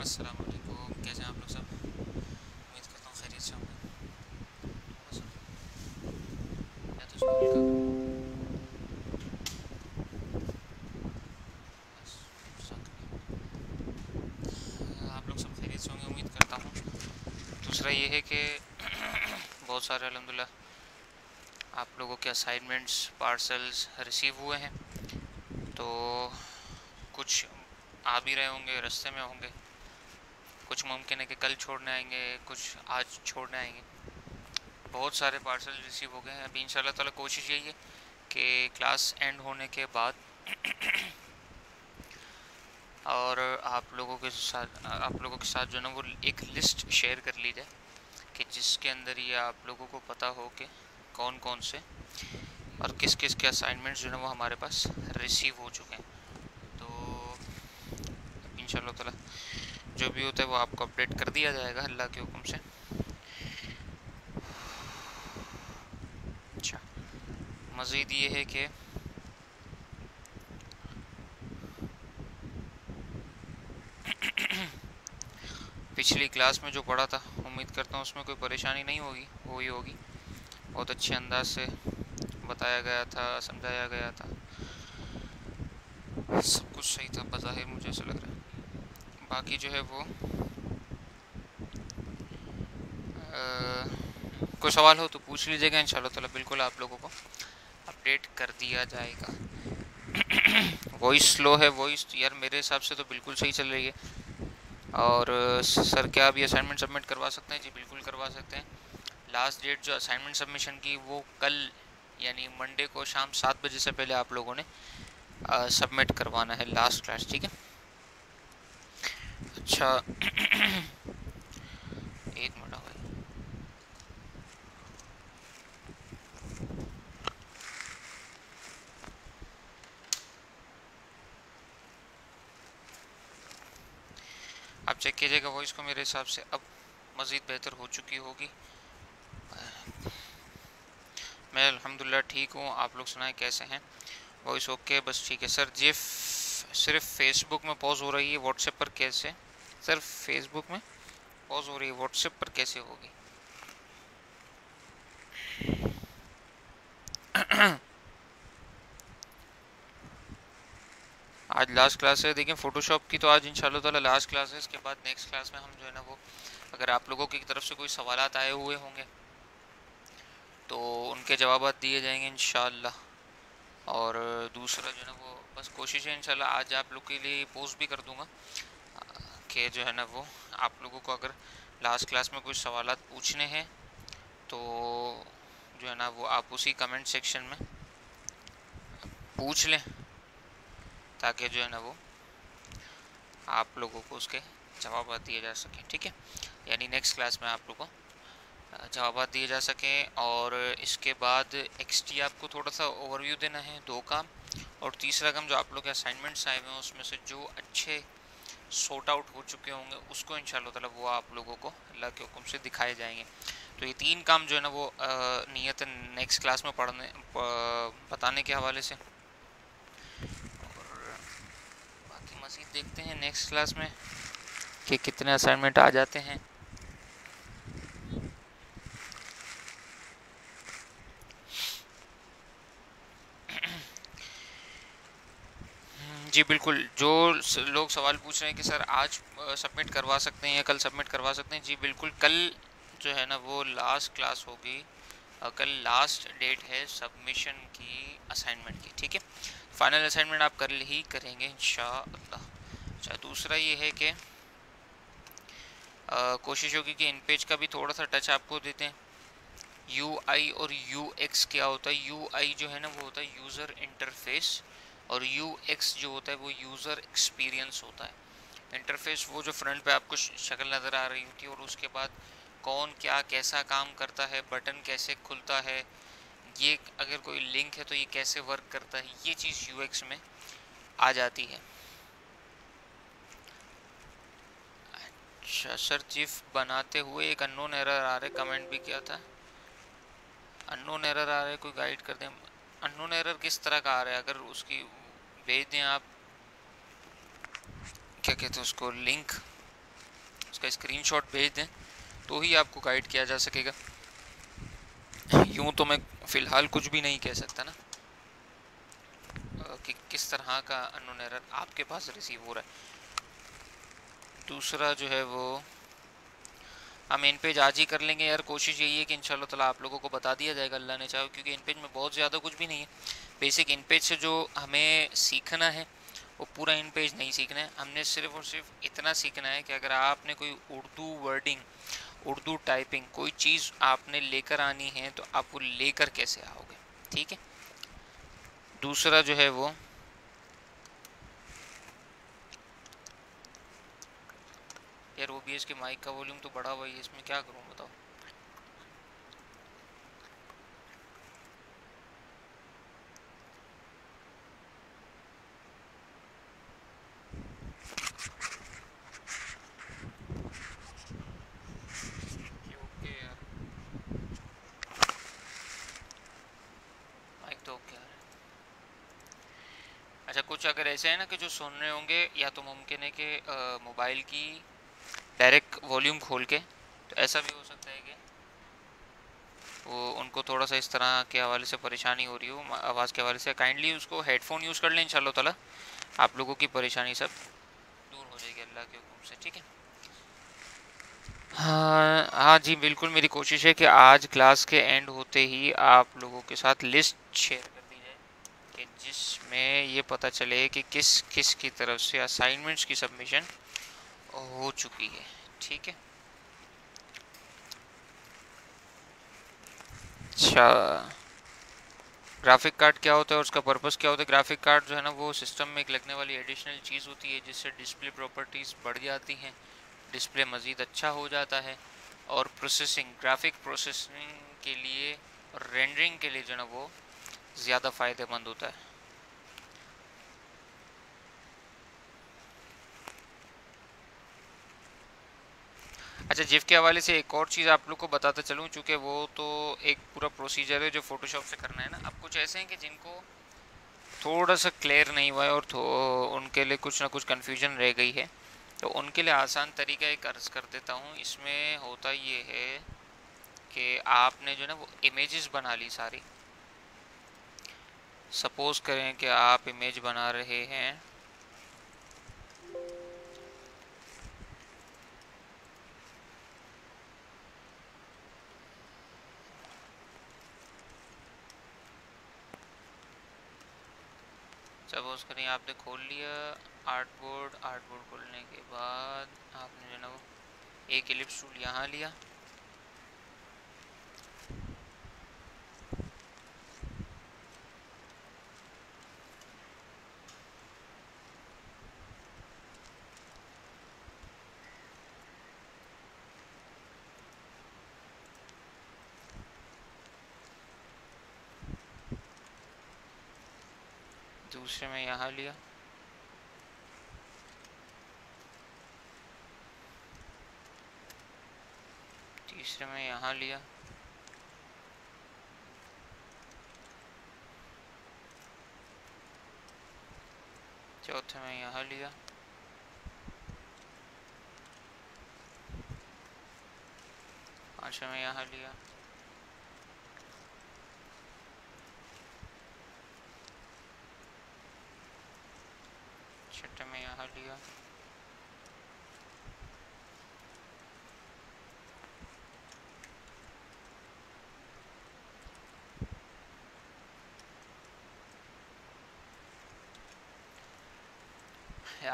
अस्सलाम वालेकुम। कैसे हैं आप लोग सब? उम्मीद करता हूँ खैरियत से होंगे। बस या तो स्कूल का बस आप लोग सब खैरियत से होंगे उम्मीद करता हूँ। दूसरा ये है कि बहुत सारे अल्हम्दुलिल्लाह आप लोगों के असाइनमेंट्स पार्सल्स रिसीव हुए हैं। तो कुछ आ भी रहे होंगे, रास्ते में होंगे, कुछ मुमकिन है कि कल छोड़ने आएंगे, कुछ आज छोड़ने आएंगे। बहुत सारे पार्सल रिसीव हो गए हैं। अभी इंशाल्लाह ताला कोशिश यही है कि क्लास एंड होने के बाद और आप लोगों के साथ जो ना वो एक लिस्ट शेयर कर ली जाए कि जिसके अंदर ये आप लोगों को पता हो कि कौन कौन से और किस किस के असाइनमेंट्स जो है वो हमारे पास रिसीव हो चुके हैं। तो इंशाल्लाह ताला जो भी होता है वो आपको अपडेट कर दिया जाएगा अल्लाह के हुक्म से। अच्छा, मज़ीद ये है कि पिछली क्लास में जो पढ़ा था उम्मीद करता हूँ उसमें कोई परेशानी नहीं होगी। बहुत अच्छे अंदाज से बताया गया था, समझाया गया था, सब कुछ सही था बज़ाहिर, मुझे ऐसा लग रहा है। बाकी जो है वो कोई सवाल हो तो पूछ लीजिएगा, इंशाल्लाह ताला बिल्कुल आप लोगों को अपडेट कर दिया जाएगा। वॉइस स्लो है, वॉइस यार मेरे हिसाब से तो बिल्कुल सही चल रही है। और सर क्या अभी असाइनमेंट सबमिट करवा सकते हैं? जी बिल्कुल करवा सकते हैं। लास्ट डेट जो असाइनमेंट सबमिशन की वो कल यानी मंडे को शाम 7 बजे से पहले आप लोगों ने सबमिट करवाना है लास्ट क्लास, ठीक है? अच्छा एक मिनट भाई, आप चेक कीजिएगा वॉइस को। मेरे हिसाब से अब मज़ीद बेहतर हो चुकी होगी। मैं अल्हम्दुलिल्लाह ठीक हूँ, आप लोग सुनाएं कैसे हैं? Voice okay? बस ठीक है सर जी। सिर्फ फेसबुक में पॉज हो रही है, व्हाट्सएप पर कैसे? सर फेसबुक में पॉज हो रही है, व्हाट्सएप पर कैसे होगी? आज लास्ट क्लास है, देखिए फ़ोटोशॉप की तो आज इंशाल्लाह ताला लास्ट क्लास है। इसके बाद नेक्स्ट क्लास में हम जो है ना वो, अगर आप लोगों की तरफ से कोई सवालात आए हुए होंगे तो उनके जवाब दिए जाएंगे इंशाल्लाह। और दूसरा जो है ना वो बस कोशिश है इंशाल्लाह आज आप लोग के लिए पोस्ट भी कर दूंगा कि जो है ना वो आप लोगों को अगर लास्ट क्लास में कुछ सवालात पूछने हैं तो जो है ना वो आप उसी कमेंट सेक्शन में पूछ लें, ताकि जो है ना वो आप लोगों को उसके जवाब दिए जा सकें, ठीक है? यानी नेक्स्ट क्लास में आप लोगों को जवाब दिए जा सकें। और इसके बाद एक्सटी आपको थोड़ा सा ओवरव्यू देना है, 2 काम। और तीसरा काम जो आप लोग के असाइनमेंट्स आए हुए हैं उसमें से जो अच्छे सॉर्ट आउट हो चुके होंगे उसको इंशाल्लाह ताला वो आप लोगों को अल्लाह के हुक्म से दिखाए जाएंगे। तो ये 3 काम जो है ना वो नियत नेक्स्ट क्लास में बताने के हवाले से। और बाकी मज़ीद देखते हैं नेक्स्ट क्लास में कि कितने असाइनमेंट आ जाते हैं। जी बिल्कुल, जो लोग सवाल पूछ रहे हैं कि सर आज सबमिट करवा सकते हैं या कल सबमिट करवा सकते हैं, जी बिल्कुल कल जो है ना वो लास्ट क्लास होगी। कल लास्ट डेट है सबमिशन की असाइनमेंट की, ठीक है? फाइनल असाइनमेंट आप कल ही करेंगे इंशाअल्लाह। अच्छा, दूसरा ये है कि कोशिश होगी कि इन पेज का भी थोड़ा सा टच आपको देते हैं। UI और UX क्या होता है? UI जो है ना वो होता है यूज़र इंटरफेस, और UX जो होता है वो यूज़र एक्सपीरियंस होता है। इंटरफेस वो जो फ्रंट पे आपको शक्ल नज़र आ रही होती है, और उसके बाद कौन क्या कैसा काम करता है, बटन कैसे खुलता है, ये अगर कोई लिंक है तो ये कैसे वर्क करता है, ये चीज़ UX में आ जाती है। अच्छा सर, चीफ बनाते हुए एक अननोन एरर आ रहा है, कमेंट भी किया था। अननोन एरर आ रहा है, कोई गाइड कर दें। अननोन एरर किस तरह का आ रहा है? अगर उसकी भेज दें आप, क्या कहते हैं उसको, लिंक उसका स्क्रीनशॉट भेज दें तो ही आपको गाइड किया जा सकेगा। यूँ तो मैं फ़िलहाल कुछ भी नहीं कह सकता ना कि किस तरह का अननोन एरर आपके पास रिसीव हो रहा है। दूसरा जो है वो हम इन पेज आज ही कर लेंगे यार। कोशिश यही है कि इंशाल्लाह ताला आप लोगों को बता दिया जाएगा अल्लाह ने चाहे, क्योंकि इन पेज में बहुत ज़्यादा कुछ भी नहीं है। बेसिक इन पेज से जो हमें सीखना है वो पूरा इन पेज नहीं सीखना है। हमने सिर्फ और सिर्फ इतना सीखना है कि अगर आपने कोई उर्दू वर्डिंग, उर्दू टाइपिंग कोई चीज़ आपने लेकर आनी है तो आप वो लेकर कैसे आओगे, ठीक है। दूसरा जो है वो यार OBS के माइक का वॉल्यूम तो बढ़ा हुआ है, इसमें क्या करूँ बताओ। ओके यार, माइक तो ओके यार। अच्छा, कुछ अगर ऐसे है ना कि जो सुन रहे होंगे, या तो मुमकिन है कि मोबाइल की डायरेक्ट वॉल्यूम खोल के, तो ऐसा भी हो सकता है कि वो उनको थोड़ा सा इस तरह के हवाले से परेशानी हो रही हो आवाज़ के हवाले से। काइंडली उसको हेडफोन यूज़ कर लें, इंशाल्लाह ताला आप लोगों की परेशानी सब दूर हो जाएगी अल्लाह के हुक्म से, ठीक है। हाँ हाँ जी बिल्कुल, मेरी कोशिश है कि आज क्लास के एंड होते ही आप लोगों के साथ लिस्ट शेयर कर दी जाए कि जिसमें ये पता चले कि किस किस की तरफ से असाइनमेंट्स की सबमिशन हो चुकी है, ठीक है। अच्छा, ग्राफिक कार्ड क्या होता है और उसका पर्पस क्या होता है। ग्राफिक कार्ड जो है ना वो सिस्टम में एक लगने वाली एडिशनल चीज़ होती है जिससे डिस्प्ले प्रॉपर्टीज़ बढ़ जाती हैं, डिस्प्ले मज़ीद अच्छा हो जाता है, और प्रोसेसिंग, ग्राफिक प्रोसेसिंग के लिए और रेंडरिंग के लिए जो है ना वो ज़्यादा फ़ायदेमंद होता है। अच्छा, जिफ के हवाले से एक और चीज़ आप लोग को बताता चलूँ, चूँकि वो तो एक पूरा प्रोसीजर है जो फ़ोटोशॉप से करना है ना। अब कुछ ऐसे हैं कि जिनको थोड़ा सा क्लियर नहीं हुआ है और उनके लिए कुछ ना कुछ कन्फ्यूजन रह गई है, तो उनके लिए आसान तरीका एक अर्ज़ कर देता हूँ। इसमें होता ये है कि आपने जो है ना वो इमेजेस बना ली सारी। सपोज़ करें कि आप इमेज बना रहे हैं, सपोज़ करें आपने खोल लिया आर्टबोर्ड। आर्टबोर्ड खोलने के बाद आपने जो है ना वो एक एलिप्स टूल यहाँ लिया, दूसरे में यहाँ लिया, तीसरे में यहाँ लिया, चौथे में यहाँ लिया, पांचवें में यहाँ लिया, छठे में यहाँ लिया,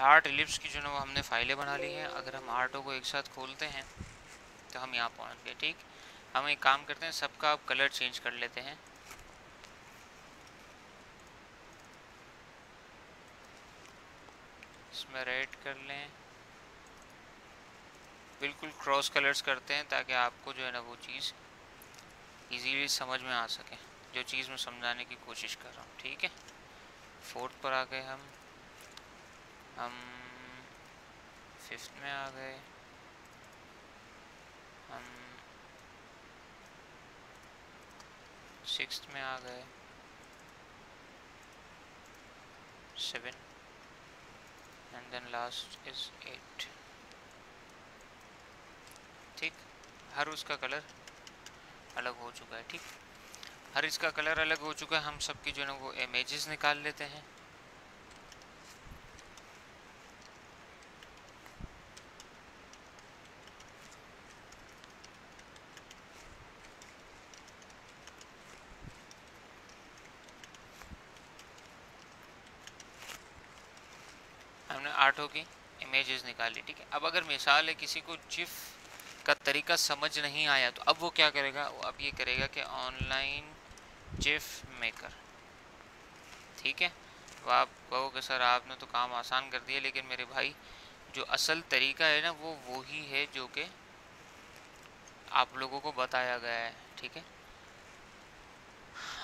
आर्ट एलिप्स की जो है वो हमने फाइलें बना ली हैं। अगर हम आर्टों को एक साथ खोलते हैं तो हम यहाँ पहुँच गए, ठीक। हम एक काम करते हैं, सबका अब कलर चेंज कर लेते हैं। इसमें रेड कर लें, बिल्कुल क्रॉस कलर्स करते हैं ताकि आपको जो है ना वो चीज़ इजीली समझ में आ सके, जो चीज़ मैं समझाने की कोशिश कर रहा हूँ, ठीक है। फोर्थ पर आ गए हम फिफ्थ में आ गए, हम सिक्स्थ में आ गए, 7 एंड देन लास्ट इज 8। ठीक, हर उसका कलर अलग हो चुका है। ठीक, हर इसका कलर अलग हो चुका है। हम सबकी जो है ना वो इमेजेस निकाल लेते हैं। हमने आठों की इमेजेस निकाली। ठीक है, अब अगर मिसाल है किसी को जिफ का तरीका समझ नहीं आया तो अब वो क्या करेगा, वो अब ये करेगा कि ऑनलाइन जिफ मेकर। ठीक है, वो आप कहोगे सर आपने तो काम आसान कर दिया, लेकिन मेरे भाई जो असल तरीका है ना वो वही है जो कि आप लोगों को बताया गया है। ठीक है,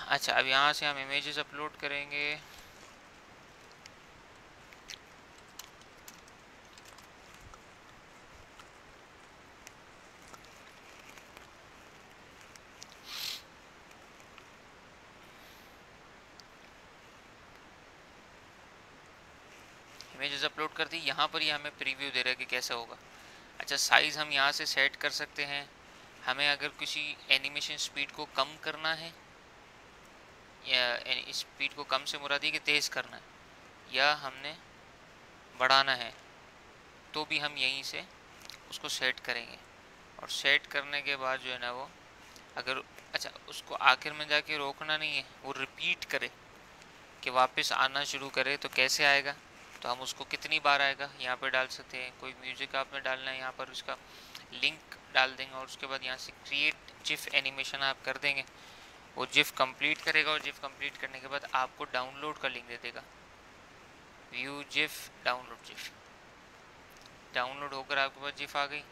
अच्छा अब यहाँ से हम इमेजेस अपलोड करेंगे। इमेजेस अपलोड कर दी। यहाँ पर ही हमें प्रीव्यू दे रहा है कि कैसा होगा। अच्छा, साइज़ हम यहाँ से सेट कर सकते हैं। हमें अगर किसी एनिमेशन स्पीड को कम करना है, या स्पीड को कम से मुराद है कि तेज़ करना है, या हमने बढ़ाना है, तो भी हम यहीं से उसको सेट करेंगे। और सेट करने के बाद जो है ना वो अगर अच्छा उसको आखिर में जाके रोकना नहीं है, वो रिपीट करे कि वापस आना शुरू करे तो कैसे आएगा, तो हम उसको कितनी बार आएगा यहाँ पे डाल सकते हैं। कोई म्यूज़िक आपने डालना है, यहाँ पर उसका लिंक डाल देंगे और उसके बाद यहाँ से क्रिएट जिफ एनिमेशन आप कर देंगे। वो जिफ कंप्लीट करेगा और जिफ कंप्लीट करने के बाद आपको डाउनलोड का लिंक दे देगा। View GIF, download GIF. Download होकर आपके पास जिफ आ गई।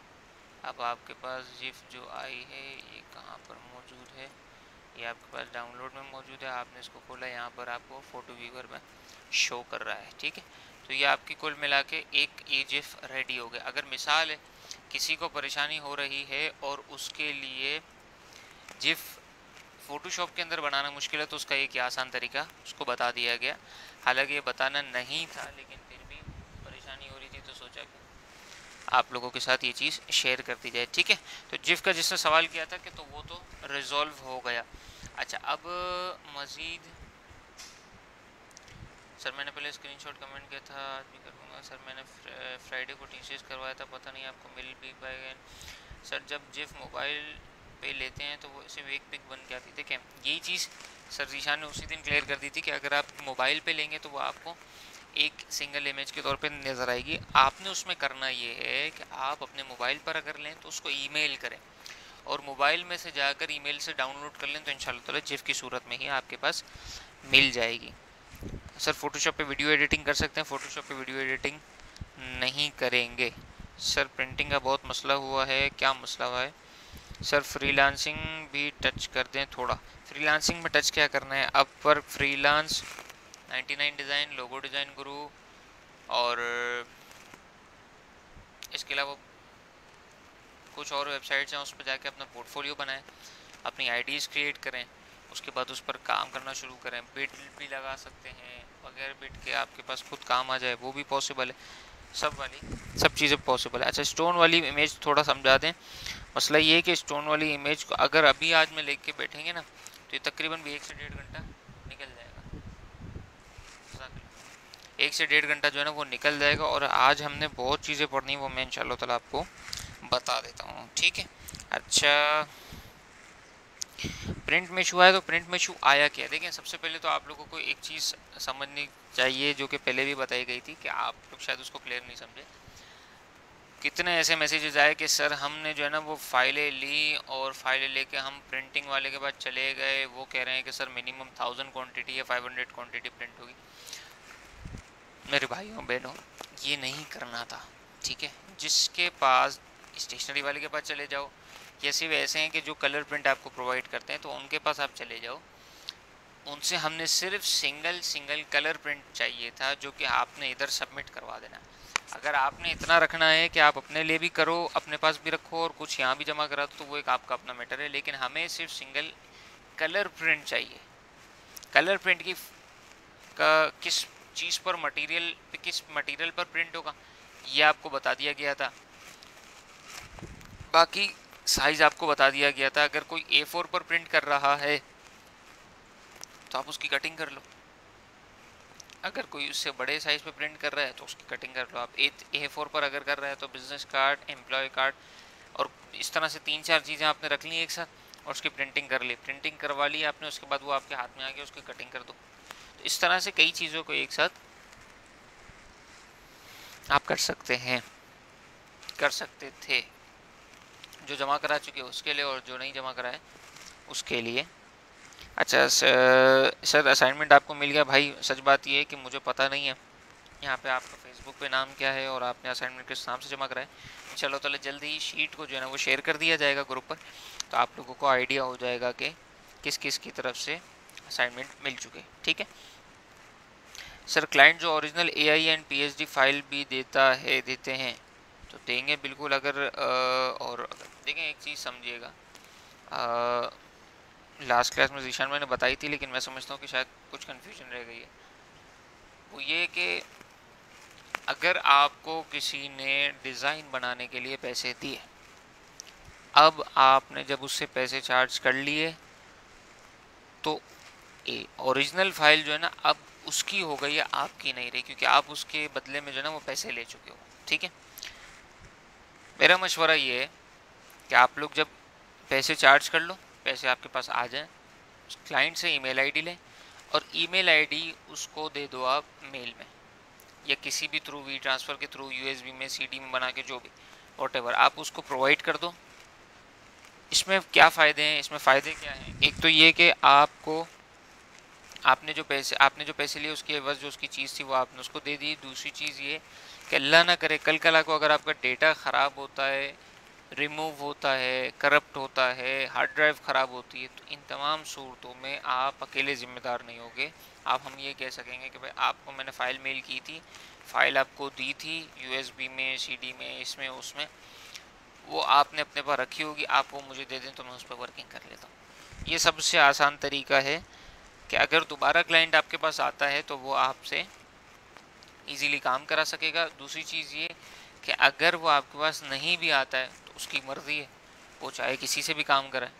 अब आपके पास जिफ जो आई है ये कहाँ पर मौजूद है, ये आपके पास डाउनलोड में मौजूद है। आपने इसको खोला, यहाँ पर आपको फ़ोटो व्यूअर में शो कर रहा है। ठीक है, तो ये आपकी कुल मिला के एक ई जिफ रेडी हो गया। अगर मिसाल है किसी को परेशानी हो रही है और उसके लिए जिफ फ़ोटोशॉप के अंदर बनाना मुश्किल है, तो उसका एक आसान तरीका उसको बता दिया गया। हालांकि ये बताना नहीं था, लेकिन फिर भी परेशानी हो रही थी तो सोचा कि आप लोगों के साथ ये चीज़ शेयर कर दी जाए। ठीक है, तो जिफ का जिसने सवाल किया था कि तो वो तो रिजॉल्व हो गया। अच्छा, अब मज़ीद सर मैंने पहले स्क्रीनशॉट कमेंट किया था, आज भी करूँगा सर। मैंने फ्राइडे को टी-शर्ट करवाया था, पता नहीं आपको मिल भी पाएगा सर। जब जिफ मोबाइल पे लेते हैं तो वो सिर्फ एक पिक बन के आती। देखिए यही चीज़ सर जीशान ने उसी दिन क्लियर कर दी थी कि अगर आप मोबाइल पे लेंगे तो वो आपको एक सिंगल इमेज के तौर पे नज़र आएगी। आपने उसमें करना ये है कि आप अपने मोबाइल पर अगर लें तो उसको ईमेल करें और मोबाइल में से जाकर ईमेल से डाउनलोड कर लें, तो इंशाल्लाह ताला जिफ की सूरत में ही आपके पास मिल जाएगी। सर फ़ोटोशॉप पे वीडियो एडिटिंग कर सकते हैं? फ़ोटोशॉप पे वीडियो एडिटिंग नहीं करेंगे सर। प्रिंटिंग का बहुत मसला हुआ है। क्या मसला हुआ है सर? फ्रीलांसिंग भी टच कर दें थोड़ा। फ्रीलांसिंग में टच क्या करना है? अब पर फ्रीलांस 99 डिज़ाइन, लोगो डिज़ाइन गुरु, और इसके अलावा कुछ और वेबसाइट्स हैं, उस पर जाके अपना पोर्टफोलियो बनाएं, अपनी आईडीज़ क्रिएट करें, उसके बाद उस पर काम करना शुरू करें। बिड भी लगा सकते हैं, बगैर बिड के आपके पास खुद काम आ जाए वो भी पॉसिबल है। सब चीज़ें पॉसिबल है। अच्छा, स्टोन वाली इमेज थोड़ा समझा दें। मसला ये है कि स्टोन वाली इमेज को अगर अभी आज में लेके बैठेंगे ना तो ये तकरीबन भी 1 से 1.5 घंटा निकल जाएगा। 1 से 1.5 घंटा जो है ना वो निकल जाएगा। और आज हमने बहुत चीज़ें पढ़नी, वो मैं इंशाल्लाह ताला आपको बता देता हूँ। ठीक है, अच्छा प्रिंट में इशू आया तो प्रिंट में इशू आया क्या? देखें, सबसे पहले तो आप लोगों को एक चीज़ समझनी चाहिए जो कि पहले भी बताई गई थी कि आप लोग शायद उसको क्लियर नहीं समझे। कितने ऐसे मैसेजेस आए कि सर हमने जो है ना वो फाइलें ली और फाइलें लेके हम प्रिंटिंग वाले के पास चले गए, वो कह रहे हैं कि सर मिनिमम 1000 क्वांटिटी या 500 क्वांटिटी प्रिंट होगी। मेरे भाइयों बहनों, ये नहीं करना था। ठीक है, जिसके पास स्टेशनरी वाले के पास चले जाओ, या सिर्फ ऐसे हैं कि जो कलर प्रिंट आपको प्रोवाइड करते हैं तो उनके पास आप चले जाओ। उनसे हमने सिर्फ सिंगल कलर प्रिंट चाहिए था जो कि आपने इधर सबमिट करवा देना। अगर आपने इतना रखना है कि आप अपने लिए भी करो, अपने पास भी रखो और कुछ यहाँ भी जमा करा दो, तो वो एक आपका अपना मैटर है, लेकिन हमें सिर्फ सिंगल कलर प्रिंट चाहिए। कलर प्रिंट की का किस चीज़ पर किस मटेरियल पर प्रिंट होगा ये आपको बता दिया गया था। बाकी साइज आपको बता दिया गया था। अगर कोई A4 पर प्रिंट कर रहा है तो आप उसकी कटिंग कर लो, अगर कोई उससे बड़े साइज पे प्रिंट कर रहा है तो उसकी कटिंग कर लो। आप A4 पर अगर कर रहा है तो बिजनेस कार्ड, एम्प्लॉय कार्ड और इस तरह से 3-4 चीज़ें आपने रख ली एक साथ और उसकी प्रिंटिंग कर ली, प्रिंटिंग करवा ली आपने, उसके बाद वो आपके हाथ में आ गया, उसकी कटिंग कर दो। तो इस तरह से कई चीज़ों को एक साथ आप कर सकते हैं, कर सकते थे। जो जमा करा चुके उसके लिए और जो नहीं जमा कराए उसके लिए। अच्छा सर असाइनमेंट आपको मिल गया भाई। सच बात ये है कि मुझे पता नहीं है यहाँ पे आपका फेसबुक पे नाम क्या है और आपने असाइनमेंट किस नाम से जमा कराए। चलो तो जल्दी ही शीट को जो है ना वो शेयर कर दिया जाएगा ग्रुप पर, तो आप लोगों को आइडिया हो जाएगा कि किस किस की तरफ से असाइनमेंट मिल चुके। ठीक है सर, क्लाइंट जो original AI and PhD file भी देते हैं तो देंगे बिल्कुल। अगर और देखें एक चीज़ समझिएगा, लास्ट क्लास में जीशान मैंने बताई थी लेकिन मैं समझता हूँ कि शायद कुछ कन्फ्यूजन रह गई है। वो ये कि अगर आपको किसी ने डिज़ाइन बनाने के लिए पैसे दिए, अब आपने जब उससे पैसे चार्ज कर लिए तो ओरिजिनल फाइल जो है ना अब उसकी हो गई है, आपकी नहीं रही, क्योंकि आप उसके बदले में जो है ना वो पैसे ले चुके हो। ठीक है, मेरा मशवरा ये है कि आप लोग जब पैसे चार्ज कर लो, पैसे आपके पास आ जाएं, क्लाइंट से ईमेल आईडी लें और ईमेल आईडी उसको दे दो आप मेल में या किसी भी थ्रू वी ट्रांसफ़र के थ्रू, USB में, CD में बना के, जो भी वॉटेवर आप उसको प्रोवाइड कर दो। इसमें क्या फ़ायदे हैं, इसमें फ़ायदे क्या हैं? एक तो ये कि आपने जो पैसे लिए उसकी एवज़ जो उसकी चीज़ थी वो आपने उसको दे दी। दूसरी चीज़ ये कि अल्लाह ना करे कल कला को अगर आपका डेटा ख़राब होता है, रिमूव होता है, करप्ट होता है, हार्ड ड्राइव ख़राब होती है, तो इन तमाम सूरतों में आप अकेले ज़िम्मेदार नहीं होगे। आप हम ये कह सकेंगे कि भाई आपको मैंने फ़ाइल मेल की थी, फ़ाइल आपको दी थी USB में, CD में, इसमें उसमें, वो आपने अपने पास रखी होगी, आप वो मुझे दे दें तो मैं उस पर वर्किंग कर लेता हूँ। ये सबसे आसान तरीका है कि अगर दोबारा क्लाइंट आपके पास आता है तो वो आपसे इजीली काम करा सकेगा। दूसरी चीज़ ये कि अगर वो आपके पास नहीं भी आता है तो उसकी मर्ज़ी है, वो चाहे किसी से भी काम कराए,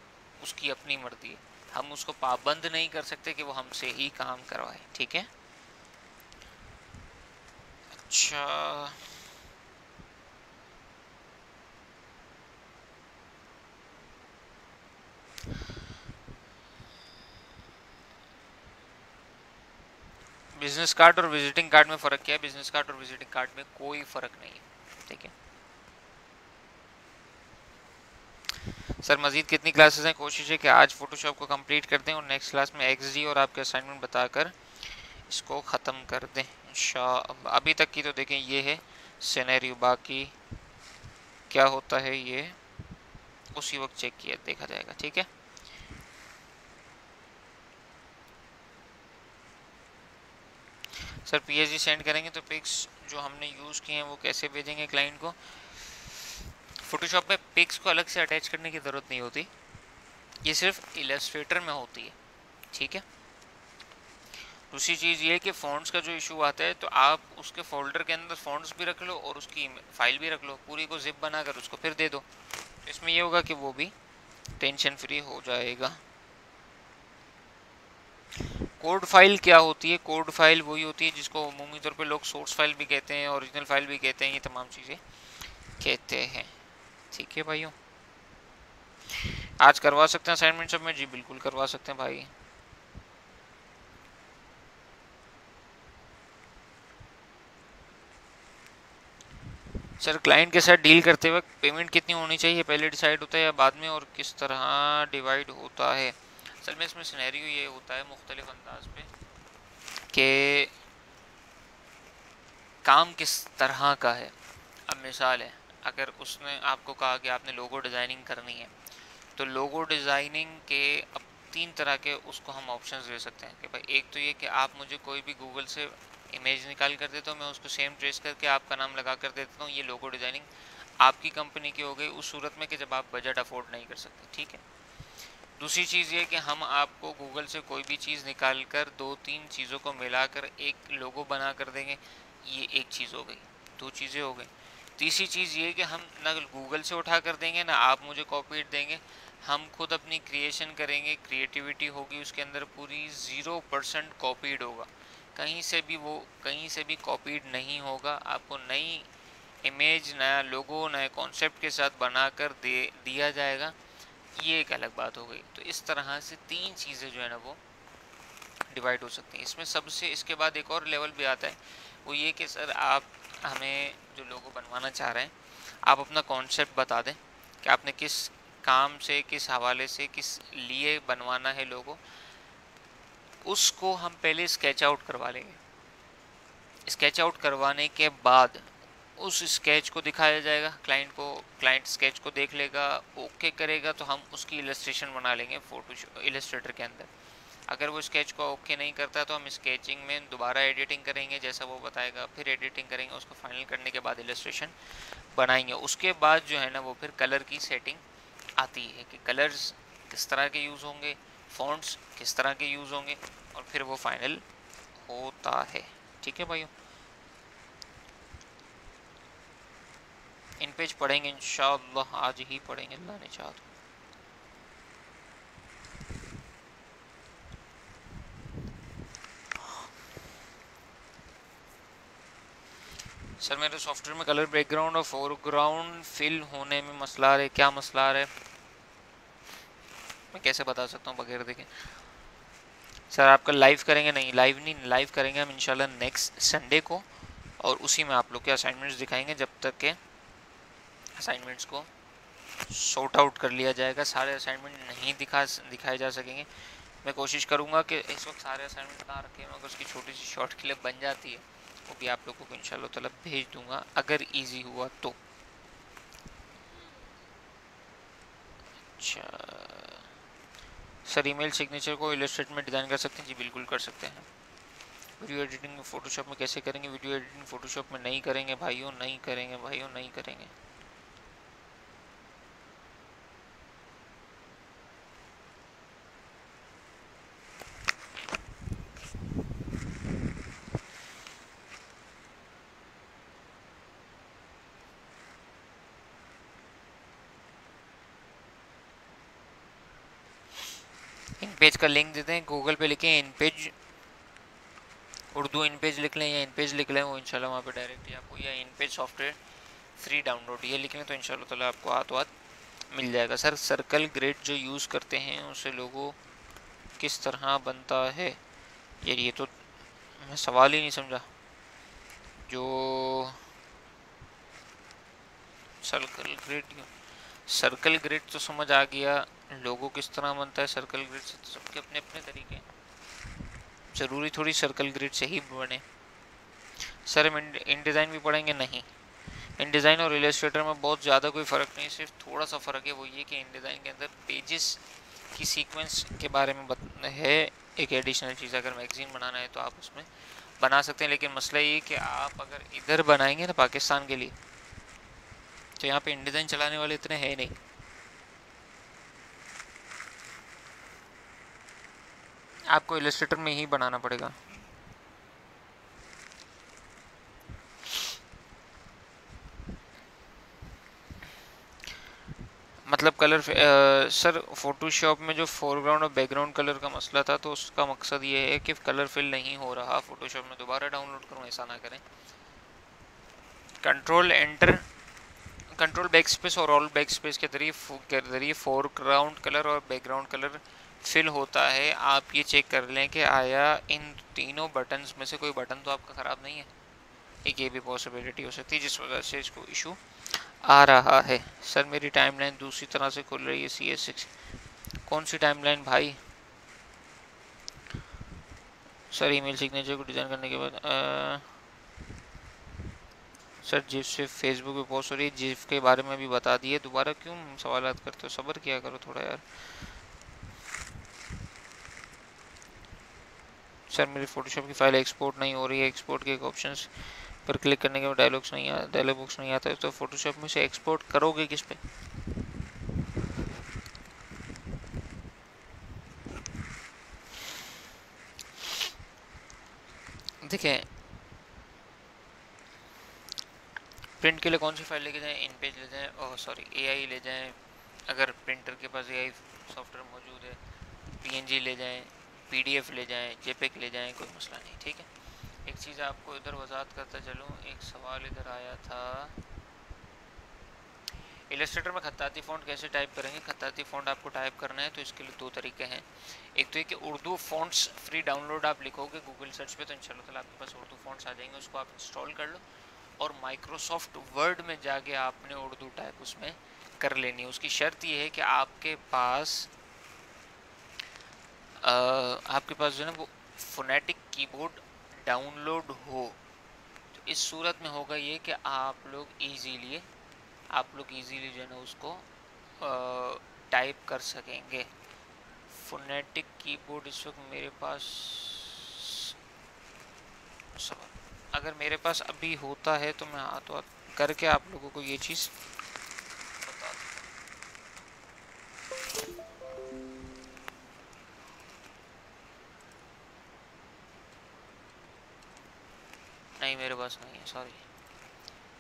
उसकी अपनी मर्ज़ी है। हम उसको पाबंद नहीं कर सकते कि वो हमसे ही काम करवाए। ठीक है, अच्छा बिजनेस कार्ड और विजिटिंग कार्ड में फ़र्क क्या है? बिजनेस कार्ड और विजिटिंग कार्ड में कोई फ़र्क नहीं है। ठीक है सर, मज़ीद कितनी क्लासेस हैं? कोशिश है कि आज फ़ोटोशॉप को कंप्लीट कर दें और नेक्स्ट क्लास में XD और आपके असाइनमेंट बताकर इसको ख़त्म कर दें इंशाअल्लाह। अभी तक की तो देखें ये है सिनेरियो, बाकी क्या होता है ये उसी वक्त चेक किया देखा जाएगा। ठीक है सर, PhD सेंड करेंगे तो पिक्स जो हमने यूज़ किए हैं वो कैसे भेजेंगे क्लाइंट को? फ़ोटोशॉप में पिक्स को अलग से अटैच करने की ज़रूरत नहीं होती, ये सिर्फ इलस्ट्रेटर में होती है। ठीक है, दूसरी चीज़ ये है कि फ़ॉन्ट्स का जो इशू आता है तो आप उसके फ़ोल्डर के अंदर फ़ॉन्ट्स भी रख लो और उसकी फ़ाइल भी रख लो, पूरी को ज़िप बनाकर उसको फिर दे दो। तो इसमें ये होगा कि वो भी टेंशन फ्री हो जाएगा। कोड फाइल क्या होती है? कोड फाइल वही होती है जिसको अमूमी तौर पे लोग सोर्स फाइल भी कहते हैं, ओरिजिनल फाइल भी कहते हैं, ये तमाम चीज़ें कहते हैं। ठीक है भाइयों, आज करवा सकते हैं असाइनमेंट सब में? जी बिल्कुल करवा सकते हैं भाई। सर, क्लाइंट के साथ डील करते वक्त पेमेंट कितनी होनी चाहिए, पहले डिसाइड होता है या बाद में, और किस तरह डिवाइड होता है? असल में इसमें सिनेरियो ये होता है मुख्तलिफ अंदाज पे कि काम किस तरह का है। अब मिसाल है, अगर उसने आपको कहा कि आपने लोगो डिज़ाइनिंग करनी है तो लोगो डिज़ाइनिंग के अब 3 तरह के उसको हम ऑप्शंस दे सकते हैं कि भाई एक तो ये कि आप मुझे कोई भी गूगल से इमेज निकाल कर देते हो, मैं उसको सेम ट्रेस करके आपका नाम लगा कर देता हूँ, ये लोगो डिज़ाइनिंग आपकी कंपनी की हो गई उस सूरत में कि जब आप बजट अफोर्ड नहीं कर सकते। ठीक है, दूसरी चीज़ ये कि हम आपको गूगल से कोई भी चीज़ निकाल कर 2-3 चीज़ों को मिलाकर एक लोगो बना कर देंगे, ये एक चीज़ हो गई। 2 चीज़ें हो गई। तीसरी चीज़ ये कि हम ना गूगल से उठा कर देंगे ना आप मुझे कॉपी देंगे, हम खुद अपनी क्रिएशन करेंगे, क्रिएटिविटी होगी उसके अंदर पूरी, 0% कॉपीड होगा, कहीं से भी कॉपीड नहीं होगा। आपको नई इमेज, नया लोगो, नए कॉन्सेप्ट के साथ बनाकर दिया जाएगा, ये एक अलग बात हो गई। तो इस तरह से 3 चीज़ें जो है ना वो डिवाइड हो सकती हैं। इसमें सबसे इसके बाद एक और लेवल भी आता है, वो ये कि सर आप हमें जो लोगो बनवाना चाह रहे हैं, आप अपना कॉन्सेप्ट बता दें कि आपने किस काम से, किस हवाले से, किस लिए बनवाना है लोगो। उसको हम पहले स्केच आउट करवा लेंगे। स्केच आउट करवाने के बाद उस स्केच को दिखाया जाएगा क्लाइंट को, क्लाइंट स्केच को देख लेगा, ओके करेगा तो हम उसकी इलस्ट्रेशन बना लेंगे इलस्ट्रेटर के अंदर। अगर वो स्केच को ओके नहीं करता तो हम स्केचिंग में दोबारा एडिटिंग करेंगे, जैसा वो बताएगा, फिर एडिटिंग करेंगे, उसको फाइनल करने के बाद इलस्ट्रेशन बनाएंगे। उसके बाद जो है ना वो फिर कलर की सेटिंग आती है कि कलर्स किस तरह के यूज़ होंगे, फॉन्ट्स किस तरह के यूज़ होंगे, और फिर वो फाइनल होता है। ठीक है भाइयों, इन पेज पढ़ेंगे इंशाअल्लाह, आज ही पढ़ेंगे अल्लाह ने चाहा तो। सर मेरे सॉफ्टवेयर में कलर बैकग्राउंड और फोरग्राउंड फिल होने में मसला आ रहा है, क्या मसला आ रहा है मैं कैसे बता सकता हूँ बगैर देखे। सर आपका लाइव करेंगे? नहीं लाइव नहीं, लाइव करेंगे हम इंशाल्लाह नेक्स्ट संडे को, और उसी में आप लोग के असाइनमेंट्स दिखाएंगे जब तक के असाइनमेंट्स को सॉर्ट आउट कर लिया जाएगा। सारे असाइनमेंट नहीं दिखाए जा सकेंगे। मैं कोशिश करूँगा कि इस वक्त सारे असाइनमेंट ना रखें, मगर उसकी छोटी सी शॉर्ट क्लिप बन जाती है, वो भी आप लोगों को इंशाल्लाह ताला भेज दूंगा अगर इजी हुआ तो। अच्छा सर ईमेल सिग्नेचर को इलस्ट्रेट में डिज़ाइन कर सकते हैं? जी बिल्कुल कर सकते हैं। वीडियो एडिटिंग फोटोशॉप में कैसे करेंगे? वीडियो एडिटिंग फोटोशॉप में नहीं करेंगे भाइयों, नहीं करेंगे भाइयों, नहीं करेंगे। इन पेज का लिंक देते हैं, गूगल पे लिखें इन पेज, उर्दू इन पेज लिख लें या इन पेज लिख लें, वो इंशाल्लाह वहाँ पे डायरेक्टली आपको, या इन पेज सॉफ्टवेयर फ्री डाउनलोड ये लिख लें तो इंशाल्लाह ताला आपको हाथों हाथ मिल जाएगा। सर सर्कल ग्रिड जो यूज़ करते हैं उससे लोगों किस तरह बनता है? यार ये तो मैं सवाल ही नहीं समझा। जो सर्कल ग्रिड तो समझ आ गया, लोगो किस तरह बनता है सर्कल ग्रिड से, तो सबके अपने अपने तरीके हैं, ज़रूरी थोड़ी सर्कल ग्रिड से ही बने। सर हम इन डिज़ाइन भी पढ़ेंगे? नहीं, इन डिज़ाइन और इलस्ट्रेटर में बहुत ज़्यादा कोई फ़र्क नहीं, सिर्फ थोड़ा सा फ़र्क है, वो ये कि इन डिज़ाइन के अंदर पेजेस की सीक्वेंस के बारे में है एक एडिशनल चीज़। अगर मैगज़ीन बनाना है तो आप उसमें बना सकते हैं, लेकिन मसला ये कि आप अगर इधर बनाएंगे ना पाकिस्तान के लिए, तो यहाँ पे इन डिज़ाइन चलाने वाले इतने हैं नहीं। आपको इलस्ट्रेटर में ही बनाना पड़ेगा। मतलब कलर सर फोटोशॉप में जो फोरग्राउंड और बैकग्राउंड कलर का मसला था, तो उसका मकसद ये है कि कलर फिल नहीं हो रहा फोटोशॉप में, दोबारा डाउनलोड करूँ, ऐसा ना करें। Control enter, control back space और ऑल बैक स्पेस के जरिए फोरग्राउंड कलर और बैकग्राउंड कलर फिल होता है। आप ये चेक कर लें कि आया इन तीनों बटन्स में से कोई बटन तो आपका ख़राब नहीं है। एक ये भी पॉसिबिलिटी हो सकती है जिस वजह से इसको इशू आ रहा है। सर मेरी टाइमलाइन दूसरी तरह से खुल रही है CS6। कौन सी टाइमलाइन भाई? सर ईमेल सिग्नेचर को डिज़ाइन करने के बाद सर जिफ से फेसबुक पे पोस्ट हो रही है, जिफ के बारे में भी बता दिए, दोबारा क्यों सवालात करते हो? सब्र किया करो थोड़ा यार। सर मेरी फोटोशॉप की फ़ाइल एक्सपोर्ट नहीं हो रही है, एक्सपोर्ट के एक ऑप्शन पर क्लिक करने के बाद डायलॉग बॉक्स नहीं आता है, तो फोटोशॉप में से एक्सपोर्ट करोगे किस पे? देखिए प्रिंट के लिए कौन सी फाइल लेके जाएं, इन पेज ले जाएं, और सॉरी एआई ले जाएं, अगर प्रिंटर के पास एआई सॉफ्टवेयर मौजूद है, पीएनजी ले जाएं, पीडीएफ ले जाएं, जेपेक ले जाएं, कोई मसला नहीं, ठीक है। एक चीज़ आपको इधर वजाहत करता चलूँ, एक सवाल इधर आया था, इलस्ट्रेटर में खत्ताती फ़ॉन्ट कैसे टाइप करेंगे। खत्ताती फ़ॉन्ट आपको टाइप करना है तो इसके लिए दो तरीके हैं। एक तो ये कि उर्दू फ़ॉन्ट्स फ्री डाउनलोड आप लिखोगे गूगल सर्च पे तो इंशाल्लाह ताला आपके पास उर्दू फ़ॉन्ट्स आ जाएंगे, उसको आप इंस्टॉल कर लो और माइक्रोसॉफ्ट वर्ड में जाके आपने उर्दू टाइप उसमें कर लेनी है। उसकी शर्त ये है कि आपके पास जो है ना वो फोनेटिक कीबोर्ड डाउनलोड हो। तो इस सूरत में होगा ये कि आप लोग इजीली जो है ना उसको टाइप कर सकेंगे। फोनेटिक कीबोर्ड इस वक्त मेरे पास अगर मेरे पास अभी होता है तो मैं हाथों हाथ करके आप लोगों को ये चीज़ बता दूँ। नहीं मेरे पास नहीं है, सॉरी।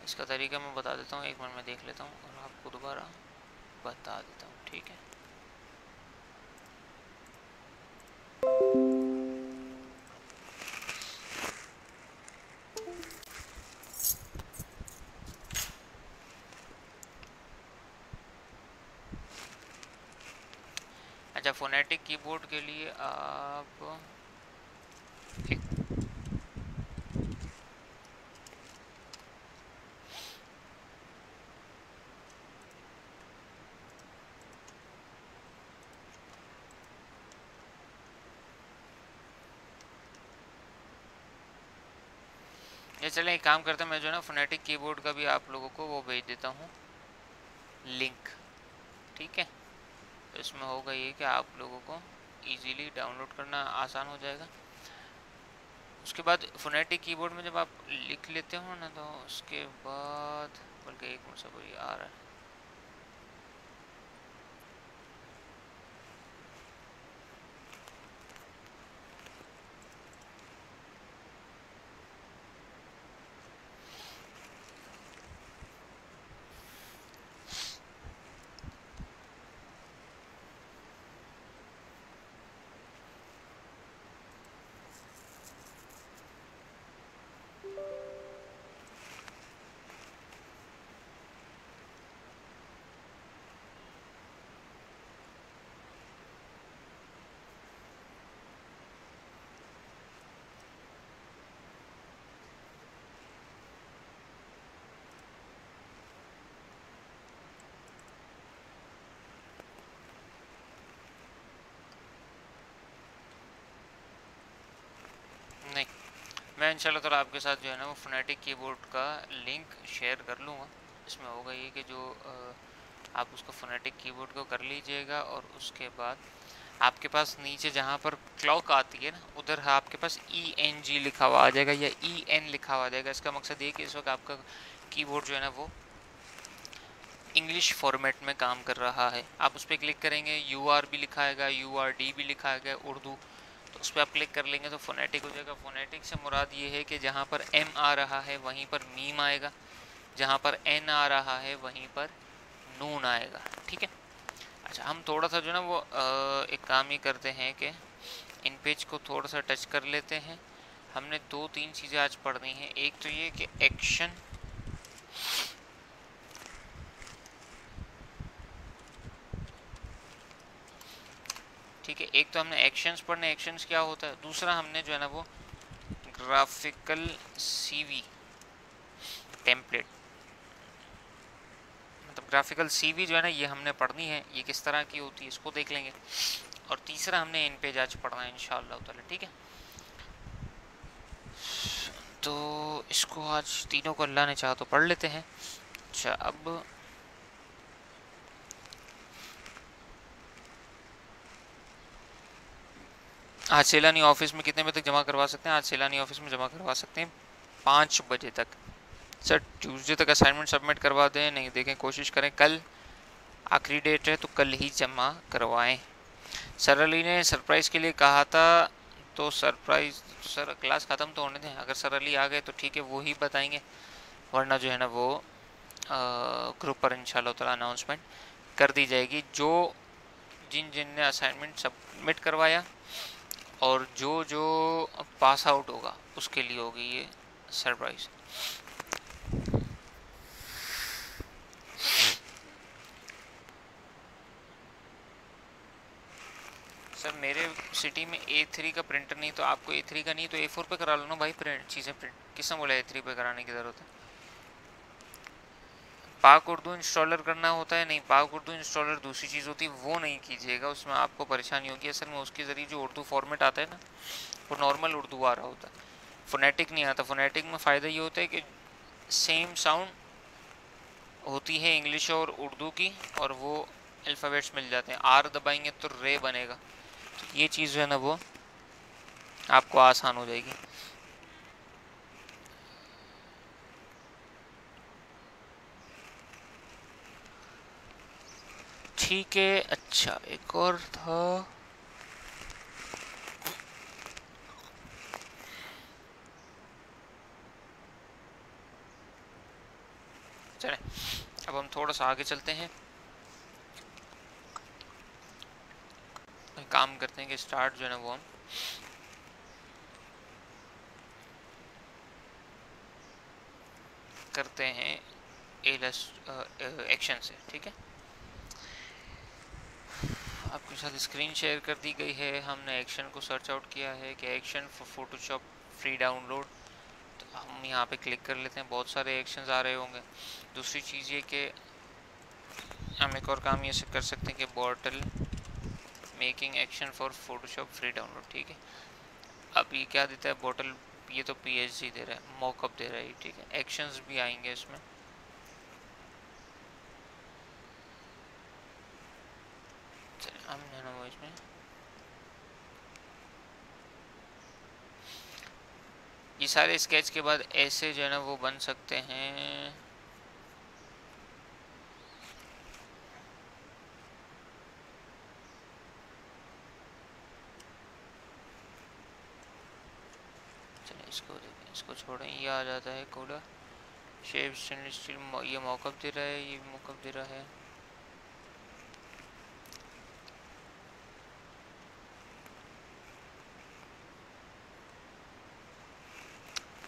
इसका तरीका मैं बता देता हूँ, एक मिनट में देख लेता हूँ और आपको दोबारा बता देता हूँ, ठीक है। अच्छा, फोनेटिक कीबोर्ड के लिए आप ये चलें एक काम करते हैं, मैं जो है ना फोनेटिक कीबोर्ड का भी आप लोगों को वो भेज देता हूँ लिंक, ठीक है। तो इसमें होगा ये कि आप लोगों को इजीली डाउनलोड करना आसान हो जाएगा। उसके बाद फोनेटिक कीबोर्ड में जब आप लिख लेते हो ना तो उसके बाद बल्कि एक मिनट से आ रहा है, नहीं मैं इंशाल्लाह ताला आपके साथ जो है ना वो फोनेटिक कीबोर्ड का लिंक शेयर कर लूँगा। इसमें होगा ये कि जो आप उसको फोनेटिक कीबोर्ड को कर लीजिएगा और उसके बाद आपके पास नीचे जहाँ पर क्लॉक आती है ना उधर आपके पास ENG लिखा हुआ आ जाएगा या EN लिखा हुआ आ जाएगा। इसका मकसद ये कि इस वक्त आपका कीबोर्ड जो है ना वो इंग्लिश फॉर्मेट में काम कर रहा है। आप उस पर क्लिक करेंगे, UR भी लिखा आएगा, URD भी लिखा आएगा उर्दू, तो उस पर आप क्लिक कर लेंगे तो फोनेटिक हो जाएगा। फोनेटिक से मुराद ये है कि जहाँ पर M आ रहा है वहीं पर मीम आएगा, जहाँ पर N आ रहा है वहीं पर नून आएगा, ठीक है। अच्छा, हम थोड़ा सा जो ना वो एक काम ही करते हैं कि इन पेज को थोड़ा सा टच कर लेते हैं। हमने दो तीन चीज़ें आज पढ़नी हैं। एक तो ये कि एक्शन, ठीक है, एक तो हमने एक्शंस पढ़ने, एक्शंस क्या होता है। दूसरा हमने जो है ना वो ग्राफिकल सीवी टेम्पलेट, मतलब ग्राफिकल सीवी जो है ना ये हमने पढ़नी है, ये किस तरह की होती है इसको देख लेंगे। और तीसरा हमने इन पेज आज पढ़ना है इंशाअल्लाह ताला, ठीक है। तो इसको आज तीनों को अल्लाह ने चाहा तो पढ़ लेते हैं। अच्छा, अब आज सैलानी ऑफिस में कितने बजे तक जमा करवा सकते हैं। आज सैलानी ऑफिस में जमा करवा सकते हैं 5 बजे तक। सर ट्यूसडे तक असाइनमेंट सबमिट करवा दें, नहीं देखें, कोशिश करें कल आखिरी डेट है तो कल ही जमा करवाएं। सर अली ने सरप्राइज़ के लिए कहा था, तो सरप्राइज़ सर क्लास ख़त्म तो होने दें, अगर सर अली आ गए तो ठीक है वो ही बताएंगे, वरना जो है ना वो ग्रुप पर इंशाल्लाह ताला अनाउंसमेंट कर दी जाएगी। जो जिन जिन ने असाइनमेंट सबमिट करवाया और जो जो पास आउट होगा उसके लिए होगी ये सरप्राइज। सर मेरे सिटी में A3 का प्रिंटर नहीं, तो आपको A3 का नहीं तो A4 पे करा लो ना भाई प्रिंट, चीज़ें प्रिंट। किसने बोला A3 पे कराने की ज़रूरत है? पाक उर्दू इंस्टॉलर करना होता है, नहीं पाक उर्दू इंस्टॉलर दूसरी चीज़ होती है, वो नहीं कीजिएगा, उसमें आपको परेशानी होगी। असल में उसके ज़रिए जो उर्दू फॉर्मेट आता है ना वो नॉर्मल उर्दू आ रहा होता है, फोनेटिक नहीं आता। फोनेटिक में फ़ायदा ये होता है कि सेम साउंड होती है इंग्लिश और उर्दू की, और वो अल्फ़ाबेट्स मिल जाते हैं। आर दबाएंगे तो रे बनेगा, तो ये चीज़ जो है ना वो आपको आसान हो जाएगी। ठीक है। अच्छा एक और था, चले अब हम थोड़ा सा आगे चलते हैं, काम करते हैं कि स्टार्ट जो है ना वो हम करते हैं एक्शन से। ठीक है, आपके साथ स्क्रीन शेयर कर दी गई है, हमने एक्शन को सर्च आउट किया है कि action for Photoshop free download, तो हम यहाँ पे क्लिक कर लेते हैं। बहुत सारे एक्शंस आ रहे होंगे। दूसरी चीज़ ये कि हम एक और काम ये कर सकते हैं कि bottle making action for Photoshop free download. ठीक है, अब ये क्या देता है बॉटल, ये तो PSG दे रहा है, मॉकअप दे रहा है। ठीक है, एक्शंस भी आएंगे इसमें। हम है ना वो इसमें ये सारे स्केच के बाद ऐसे जो है ना वो बन सकते हैं। चलिए इसको देखें, इसको छोड़ें, ये आ जाता है कोडा शेप स्टेनलेस स्टील, ये मॉकअप दे रहा है, ये मॉकअप दे रहा है।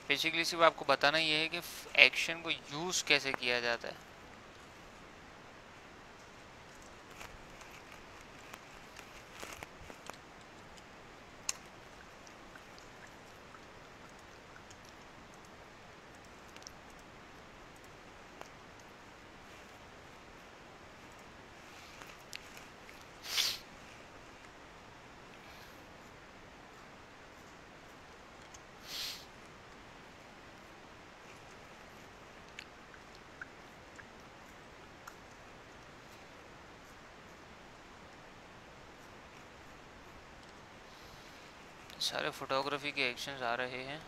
बेसिकली सिर्फ आपको बताना ये है कि एक्शन को यूज़ कैसे किया जाता है। सारे फोटोग्राफी के एक्शंस आ रहे हैं।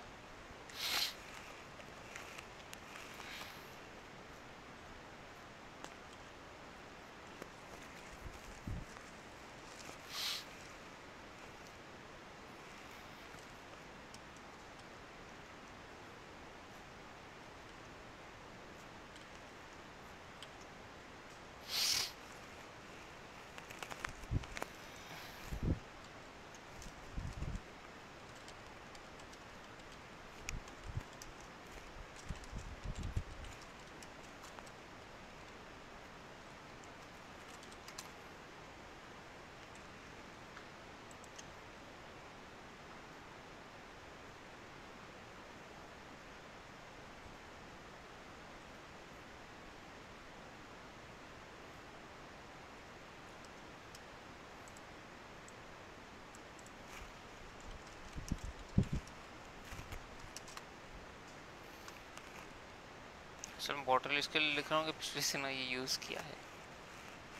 सर मैं बॉटल इसके लिए लिख रहा हूँ कि पिछले से मैं ये यूज़ किया है,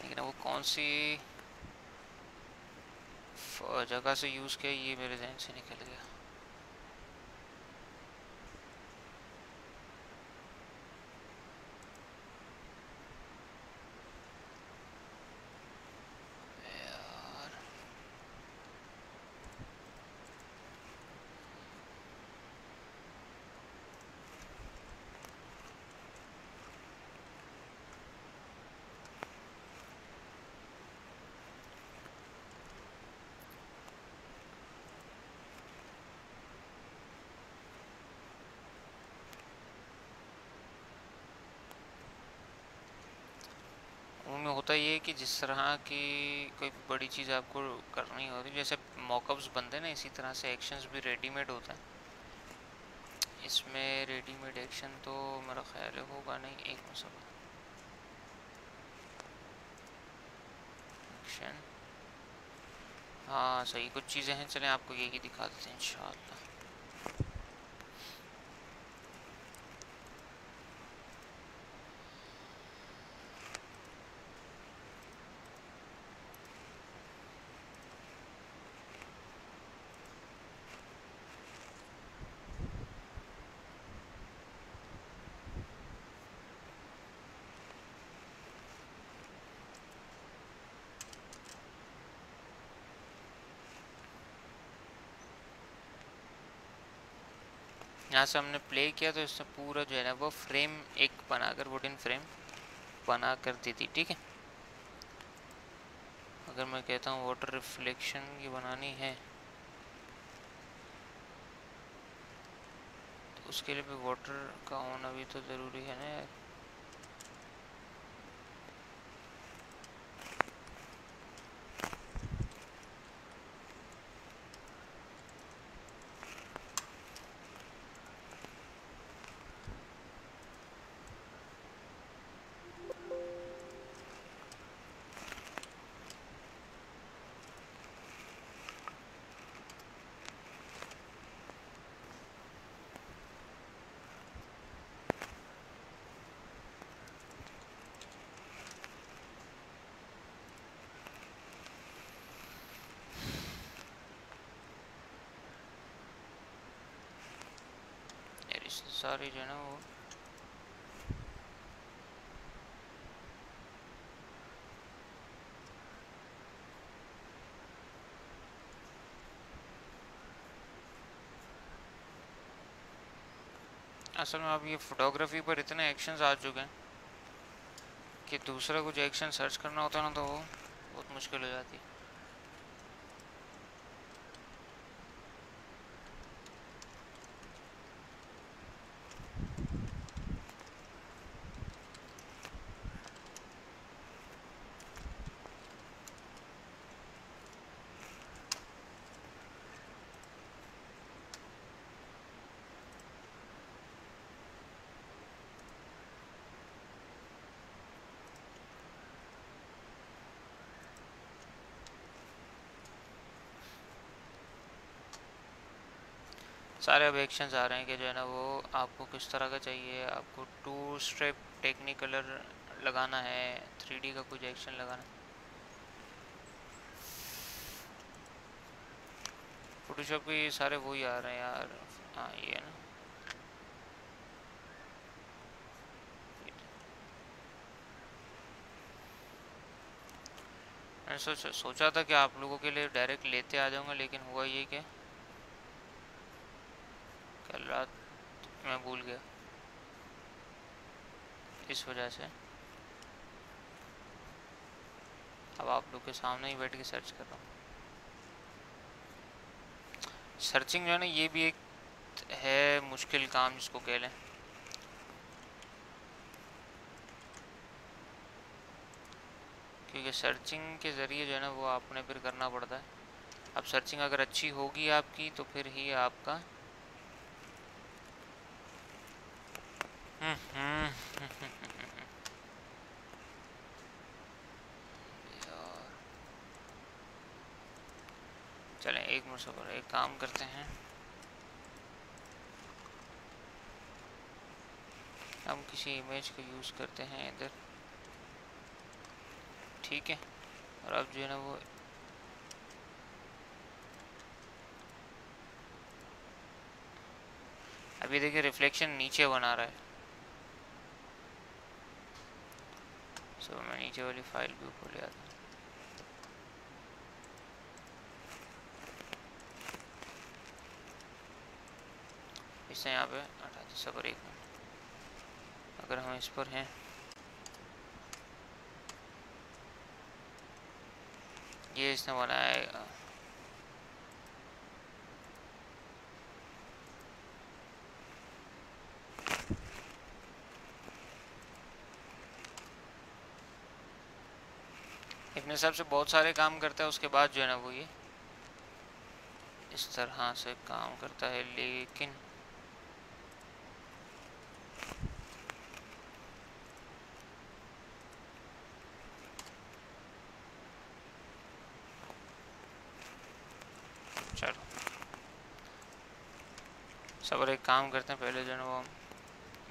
लेकिन वो कौन सी जगह से यूज़ किया ये मेरे जहन से निकल गया। में होता ये है कि जिस तरह की कोई बड़ी चीज़ आपको करनी होती है, जैसे मॉकअप्स बनते हैं ना, इसी तरह से एक्शंस भी रेडीमेड होता है। इसमें रेडीमेड एक्शन तो मेरा ख्याल है होगा नहीं। एक मसला एक्शन, हाँ सही, कुछ चीज़ें हैं, चलें आपको यही दिखा देते हैं इंशाल्लाह। यहाँ से हमने प्ले किया तो इससे पूरा जो है ना वो फ्रेम एक बनाकर, वुडन फ्रेम बना कर दी थी, ठीक है। अगर मैं कहता हूँ वाटर रिफ्लेक्शन की बनानी है तो उसके लिए भी वाटर का होना भी तो ज़रूरी है ना यार। यार इससे सारी जो है ना वो असल में अब ये फोटोग्राफी पर इतने एक्शंस आ चुके हैं कि दूसरा कुछ एक्शन सर्च करना होता है ना तो वो बहुत मुश्किल हो जाती है। सारे अब एक्शंस आ रहे हैं कि जो है ना वो आपको किस तरह का चाहिए। आपको टू स्टेप टेक्निकलर लगाना है, 3D का कुछ एक्शन लगाना है। फोटोशॉप के ये सारे वही आ रहे हैं यार। हाँ ये है ना, मैंने सोचा था कि आप लोगों के लिए डायरेक्ट लेते आ जाऊंगा, लेकिन हुआ ये कि कल रात मैं भूल गया, इस वजह से अब आप लोग के सामने ही बैठ के सर्च कर रहा हूँ। सर्चिंग जो है ना ये भी एक है मुश्किल काम जिसको कह लें, क्योंकि सर्चिंग के ज़रिए जो है ना वो आपने फिर करना पड़ता है। अब सर्चिंग अगर अच्छी होगी आपकी तो फिर ही आपका चलें एक मुसबर एक काम करते हैं, हम किसी इमेज को यूज़ करते हैं इधर, ठीक है। और अब जो है ना वो अभी देखिए रिफ्लेक्शन नीचे बना रहा है, सो मैं नीचे वाली फाइल भी ऊपर ले आता हूँ। इससे यहाँ पे हटा दी सबर एक मिनट। अगर हम इस पर हैं ये इसने बनाया है, अपने हिसाब से बहुत सारे काम करता है, उसके बाद जो है ना वो ये इस तरह से काम करता है। लेकिन चलो सब एक काम करते हैं, पहले जो है ना वो हम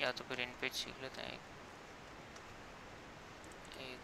या तो फिर इन पेज सीख लेते हैं। एक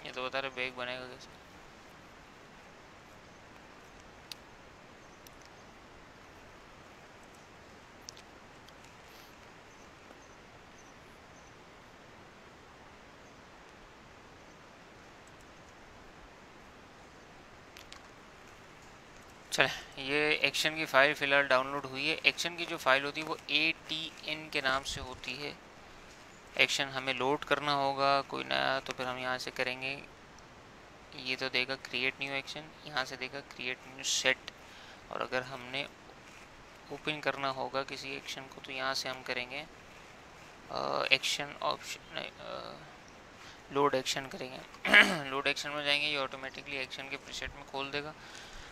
ये तो बता रहे बैग बनेगा कैसे। चले ये एक्शन की फ़ाइल फ़िलहाल डाउनलोड हुई है। एक्शन की जो फ़ाइल होती है वो ATN के नाम से होती है। एक्शन हमें लोड करना होगा कोई नया, तो फिर हम यहाँ से करेंगे, ये तो देगा क्रिएट न्यू एक्शन, यहाँ से देगा क्रिएट न्यू सेट। और अगर हमने ओपन करना होगा किसी एक्शन को तो यहाँ से हम करेंगे एक्शन ऑप्शन, लोड एक्शन करेंगे। लोड एक्शन में जाएंगे, ये ऑटोमेटिकली एक्शन के प्रीसेट में खोल देगा।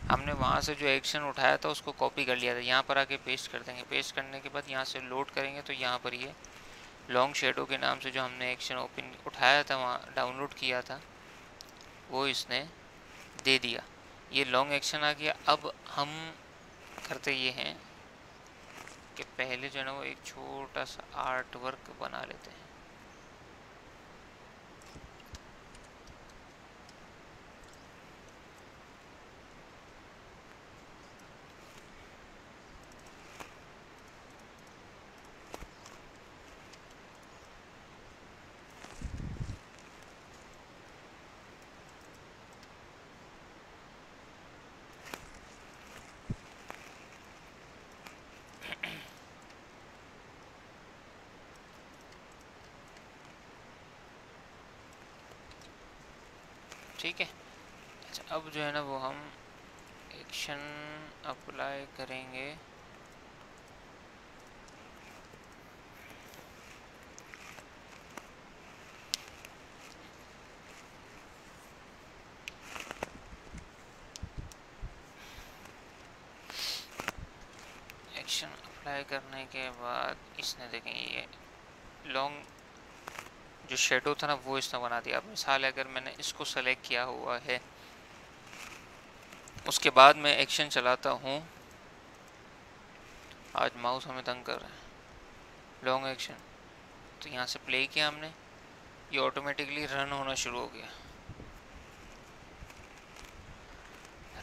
हमने वहाँ से जो एक्शन उठाया था उसको कॉपी कर लिया था, यहाँ पर आके पेस्ट कर देंगे। पेस्ट करने के बाद यहाँ से लोड करेंगे तो यहाँ पर ये लॉन्ग शेडो के नाम से जो हमने एक्शन ओपन उठाया था, वहाँ डाउनलोड किया था, वो इसने दे दिया। ये लॉन्ग एक्शन आ गया। अब हम करते ये हैं कि पहले जो है ना वो एक छोटा सा आर्ट वर्क बना लेते हैं। ठीक है। अच्छा अब जो है ना वो हम एक्शन अप्लाई करेंगे। एक्शन अप्लाई करने के बाद इसने देखेंगे ये लॉन्ग जो शेडो था ना वो इसने बना दिया। अब मिसाल अगर मैंने इसको सेलेक्ट किया हुआ है, उसके बाद मैं एक्शन चलाता हूँ, आज माउस हमें तंग कर रहा है, लॉन्ग एक्शन, तो यहाँ से प्ले किया हमने, ये ऑटोमेटिकली रन होना शुरू हो गया।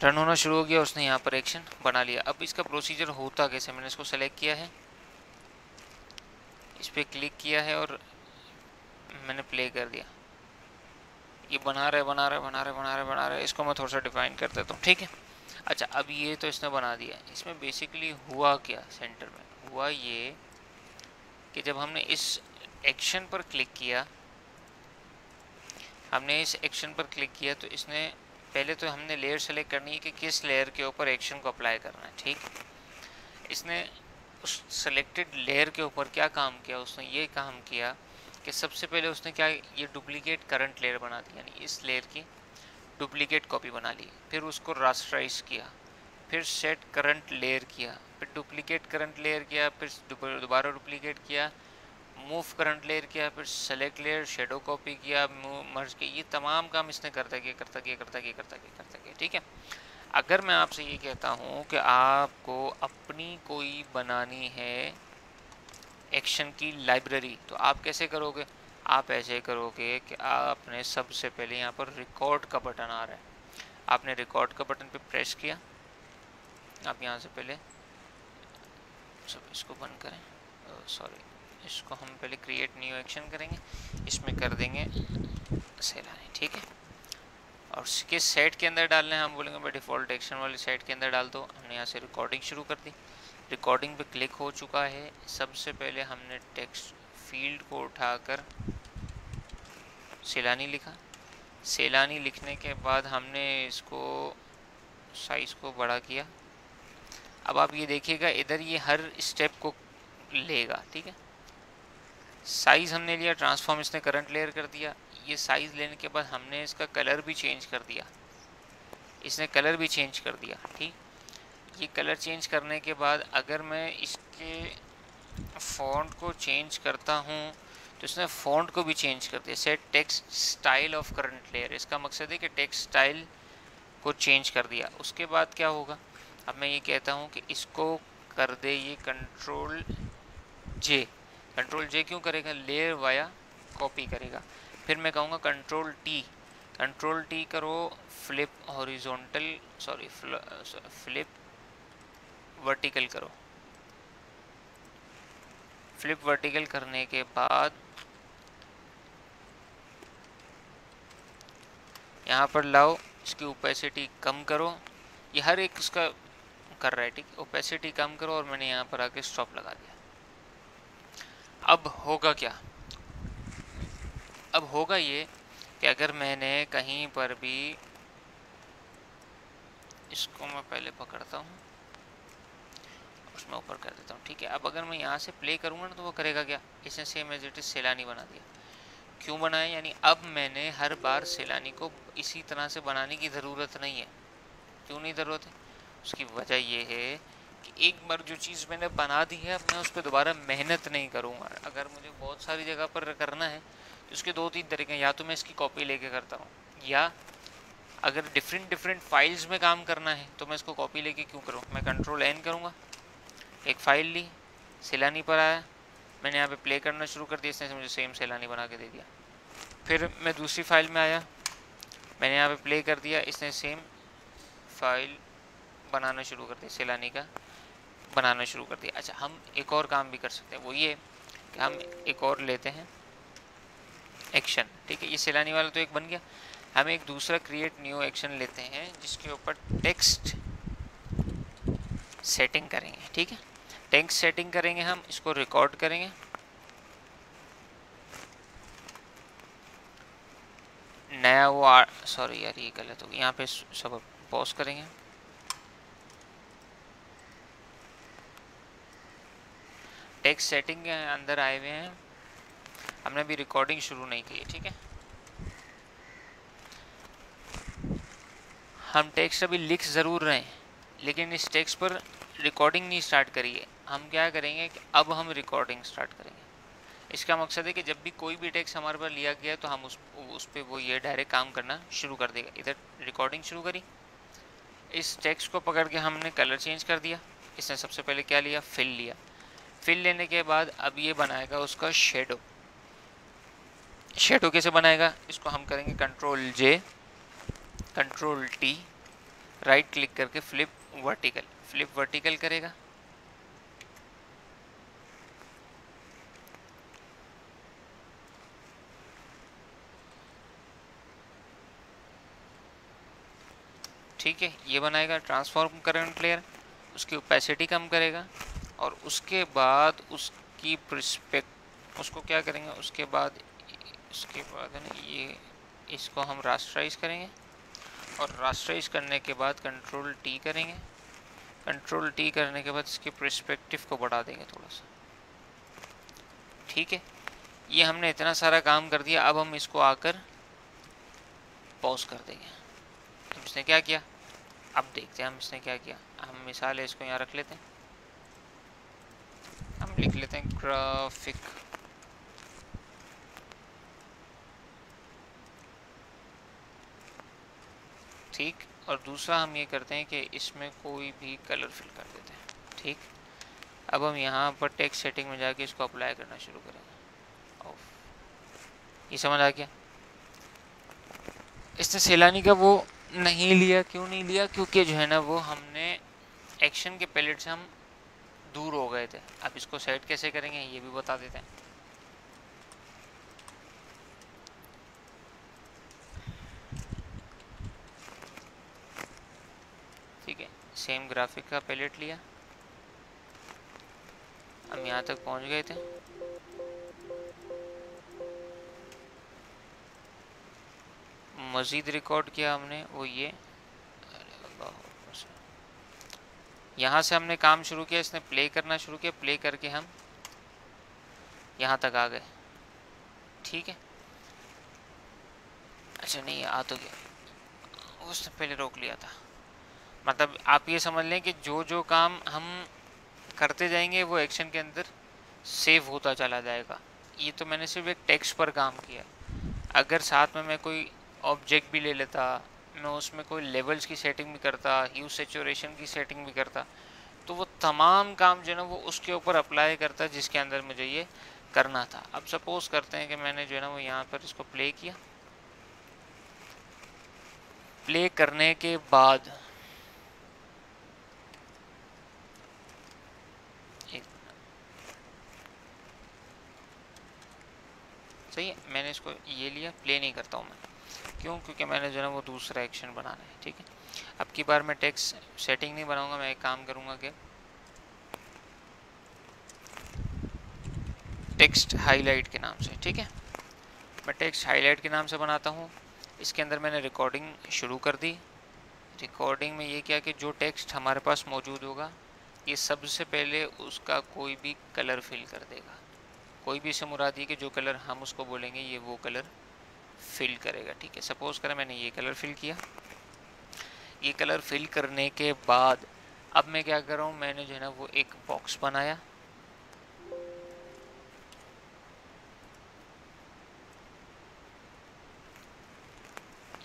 रन होना शुरू हो गया, उसने यहाँ पर एक्शन बना लिया। अब इसका प्रोसीजर होता कैसे, मैंने इसको सेलेक्ट किया है, इस पर क्लिक किया है और मैंने प्ले कर दिया। ये बना रहे, इसको मैं थोड़ा सा डिफाइन कर देता हूँ, ठीक है। अच्छा अब ये तो इसने बना दिया। इसमें बेसिकली हुआ क्या, सेंटर में हुआ ये कि जब हमने इस एक्शन पर क्लिक किया, तो इसने पहले तो हमने लेयर सेलेक्ट करनी है कि किस लेयर के ऊपर एक्शन को अप्लाई करना है, ठीक। इसने उस सेलेक्टेड लेयर के ऊपर क्या काम किया, उसने ये काम किया कि सबसे पहले उसने क्या, ये डुप्लीकेट करंट लेयर बना दी, यानी इस लेयर की डुप्लीकेट कॉपी बना ली। फिर उसको रास्टराइज किया, फिर सेट करंट लेयर किया, फिर डुप्लीकेट करंट लेयर किया, फिर दोबारा डुप्लीकेट किया, मूव करंट लेयर किया, फिर सेलेक्ट लेयर, शेडो कॉपी किया, मर्ज किया। ये तमाम काम इसने करता गया, ठीक है। अगर मैं आपसे ये कहता हूँ कि आपको अपनी कोई बनानी है एक्शन की लाइब्रेरी, तो आप कैसे करोगे, आप ऐसे करोगे कि आपने सबसे पहले यहाँ पर रिकॉर्ड का बटन आ रहा है, आपने रिकॉर्ड का बटन पे प्रेस किया, आप यहाँ से पहले सब इसको बंद करें, सॉरी इसको हम पहले क्रिएट न्यू एक्शन करेंगे, इसमें कर देंगे सैलानी, ठीक है। और इसके सेट के अंदर डालने हम बोलेंगे बाई डिफ़ॉल्ट एक्शन वाले सेट के अंदर डाल दो। हमने यहाँ से रिकॉर्डिंग शुरू कर दी, रिकॉर्डिंग पे क्लिक हो चुका है। सबसे पहले हमने टेक्स्ट फील्ड को उठाकर सैलानी लिखा, सैलानी लिखने के बाद हमने इसको साइज़ को बड़ा किया। अब आप ये देखिएगा इधर ये हर स्टेप को लेगा, ठीक है। साइज़ हमने लिया, ट्रांसफॉर्म इसने करंट लेयर कर दिया। ये साइज़ लेने के बाद हमने इसका कलर भी चेंज कर दिया, इसने कलर भी चेंज कर दिया, ठीक। ये कलर चेंज करने के बाद अगर मैं इसके फ़ॉन्ट को चेंज करता हूँ तो इसने फ़ॉन्ट को भी चेंज कर दिया। Set text style of current layer, इसका मकसद है कि टेक्स्ट स्टाइल को चेंज कर दिया। उसके बाद क्या होगा, अब मैं ये कहता हूँ कि इसको कर दे ये कंट्रोल जे। कंट्रोल जे क्यों करेगा, लेयर वाया कॉपी करेगा। फिर मैं कहूँगा कंट्रोल टी करो, flip horizontal, sorry flip vertical करो। फ्लिप वर्टिकल करने के बाद यहाँ पर लाओ, इसकी ओपेसिटी कम करो। ये हर एक उसका कर रहा है, ठीक। ओपेसिटी कम करो और मैंने यहाँ पर आके स्टॉप लगा दिया। अब होगा क्या, अब होगा ये कि अगर मैंने कहीं पर भी, इसको मैं पहले पकड़ता हूँ, उसमें ऊपर कर देता हूँ, ठीक है। अब अगर मैं यहाँ से प्ले करूँगा ना तो वो करेगा क्या, इसने सेम एज इट इज सैलानी बना दिया। क्यों बनाया, यानी अब मैंने हर बार सैलानी को इसी तरह से बनाने की ज़रूरत नहीं है। क्यों नहीं ज़रूरत है, उसकी वजह ये है कि एक बार जो चीज़ मैंने बना दी है अब मैं उस पर दोबारा मेहनत नहीं करूँगा। अगर मुझे बहुत सारी जगह पर करना है तो उसके दो तीन तरीके हैं, या तो मैं इसकी कॉपी लेके करता हूँ, या अगर डिफरेंट फाइल्स में काम करना है तो मैं इसको कॉपी लेके क्यों करूँ। मैं कंट्रोल एन करूँगा, एक फ़ाइल ली, सैलानी पर आया, मैंने यहाँ पे प्ले करना शुरू कर दिया, इसने मुझे सेम सैलानी बना के दे दिया। फिर मैं दूसरी फाइल में आया, मैंने यहाँ पे प्ले कर दिया, इसने सेम फाइल बनाना शुरू कर दिया, सैलानी का बनाना शुरू कर दिया। अच्छा, हम एक और काम भी कर सकते हैं, वो ये कि हम एक और लेते हैं एक्शन, ठीक है। ये सैलानी वाला तो एक बन गया, हम एक दूसरा क्रिएट न्यू एक्शन लेते हैं जिसके ऊपर टेक्स्ट सेटिंग करेंगे, ठीक है। टेक्स्ट सेटिंग करेंगे, हम इसको रिकॉर्ड करेंगे, नया वो सॉरी यार ये गलत हो गया, यहाँ पे सब पॉज करेंगे। टेक्स्ट सेटिंग के अंदर आए हुए हैं, हमने अभी रिकॉर्डिंग शुरू नहीं की है, ठीक है। हम टेक्स्ट अभी लिख ज़रूर रहे हैं लेकिन इस टेक्स्ट पर रिकॉर्डिंग नहीं स्टार्ट करी है। हम क्या करेंगे कि अब हम रिकॉर्डिंग स्टार्ट करेंगे। इसका मकसद है कि जब भी कोई भी टेक्स्ट हमारे पर लिया गया तो हम उस पर वो ये डायरेक्ट काम करना शुरू कर देगा। इधर रिकॉर्डिंग शुरू करी, इस टेक्स्ट को पकड़ के हमने कलर चेंज कर दिया। इसने सबसे पहले क्या लिया, फिल लिया। फिल लेने के बाद अब ये बनाएगा उसका शेडो। शेडो कैसे बनाएगा, इसको हम करेंगे कंट्रोल जे, कंट्रोल टी, राइट क्लिक करके फ्लिप वर्टिकल, फ्लिप वर्टिकल करेगा। ठीक है, ये बनाएगा ट्रांसफॉर्म करंट लेयर, उसकी ओपेसिटी कम करेगा और उसके बाद उसकी प्रिस्पेक्ट उसको क्या करेंगे, उसके बाद है ना ये इसको हम रास्टराइज करेंगे और रास्टराइज करने के बाद कंट्रोल टी करेंगे। कंट्रोल टी करने के बाद इसके पर्सपेक्टिव को बढ़ा देंगे थोड़ा सा, ठीक है। ये हमने इतना सारा काम कर दिया, अब हम इसको आकर पॉज कर देंगे। तो इसने क्या किया, अब देखते हैं हम इसने क्या किया। हम मिसाल है इसको यहाँ रख लेते हैं, हम लिख लेते हैं ग्राफिक, ठीक। और दूसरा हम ये करते हैं कि इसमें कोई भी कलर फिल कर देते हैं, ठीक। अब हम यहाँ पर टेक्स्ट सेटिंग में जाके इसको अप्लाई करना शुरू करेंगे। ये समझ आ गया, इसने सैलानी का वो नहीं लिया, क्यों नहीं लिया? क्योंकि जो है ना वो हमने एक्शन के पैलेट से हम दूर हो गए थे। अब इसको सेट कैसे करेंगे ये भी बता देते हैं। ठीक है, सेम ग्राफिक का पैलेट लिया, हम यहाँ तक पहुँच गए थे। मज़ीद रिकॉर्ड किया हमने वो ये, यहाँ से हमने काम शुरू किया, इसने प्ले करना शुरू किया, प्ले करके हम यहाँ तक आ गए। ठीक है, अच्छा नहीं आ तो गया, उसने पहले रोक लिया था। मतलब आप ये समझ लें कि जो जो काम हम करते जाएंगे वो एक्शन के अंदर सेव होता चला जाएगा। ये तो मैंने सिर्फ एक टेक्स्ट पर काम किया। अगर साथ में मैं कोई ऑब्जेक्ट भी ले लेता, मैं उसमें कोई लेवल्स की सेटिंग भी करता, ह्यू सैचुरेशन की सेटिंग भी करता, तो वो तमाम काम जो है ना वो उसके ऊपर अप्लाई करता जिसके अंदर मुझे ये करना था। अब सपोज करते हैं कि मैंने जो है ना वो यहाँ पर इसको प्ले किया, प्ले करने के बाद सही है, मैंने इसको ये लिया, प्ले नहीं करता हूँ मैं, क्यों? क्योंकि मैंने जो है ना वो दूसरा एक्शन बनाना है। ठीक है, अब की बार मैं टेक्स्ट सेटिंग नहीं बनाऊंगा, मैं एक काम करूँगा कि टेक्स्ट हाईलाइट के नाम से, ठीक है, मैं टेक्स्ट हाईलाइट के नाम से बनाता हूँ। इसके अंदर मैंने रिकॉर्डिंग शुरू कर दी। रिकॉर्डिंग में ये क्या कि जो टेक्स्ट हमारे पास मौजूद होगा ये सबसे पहले उसका कोई भी कलर फिल कर देगा। कोई भी इसे मुराद ये कि जो कलर हम उसको बोलेंगे ये वो कलर फिल करेगा। ठीक है, सपोज करें मैंने ये कलर फिल किया। ये कलर फिल करने के बाद अब मैं क्या कर रहा हूँ, मैंने जो है ना वो एक बॉक्स बनाया।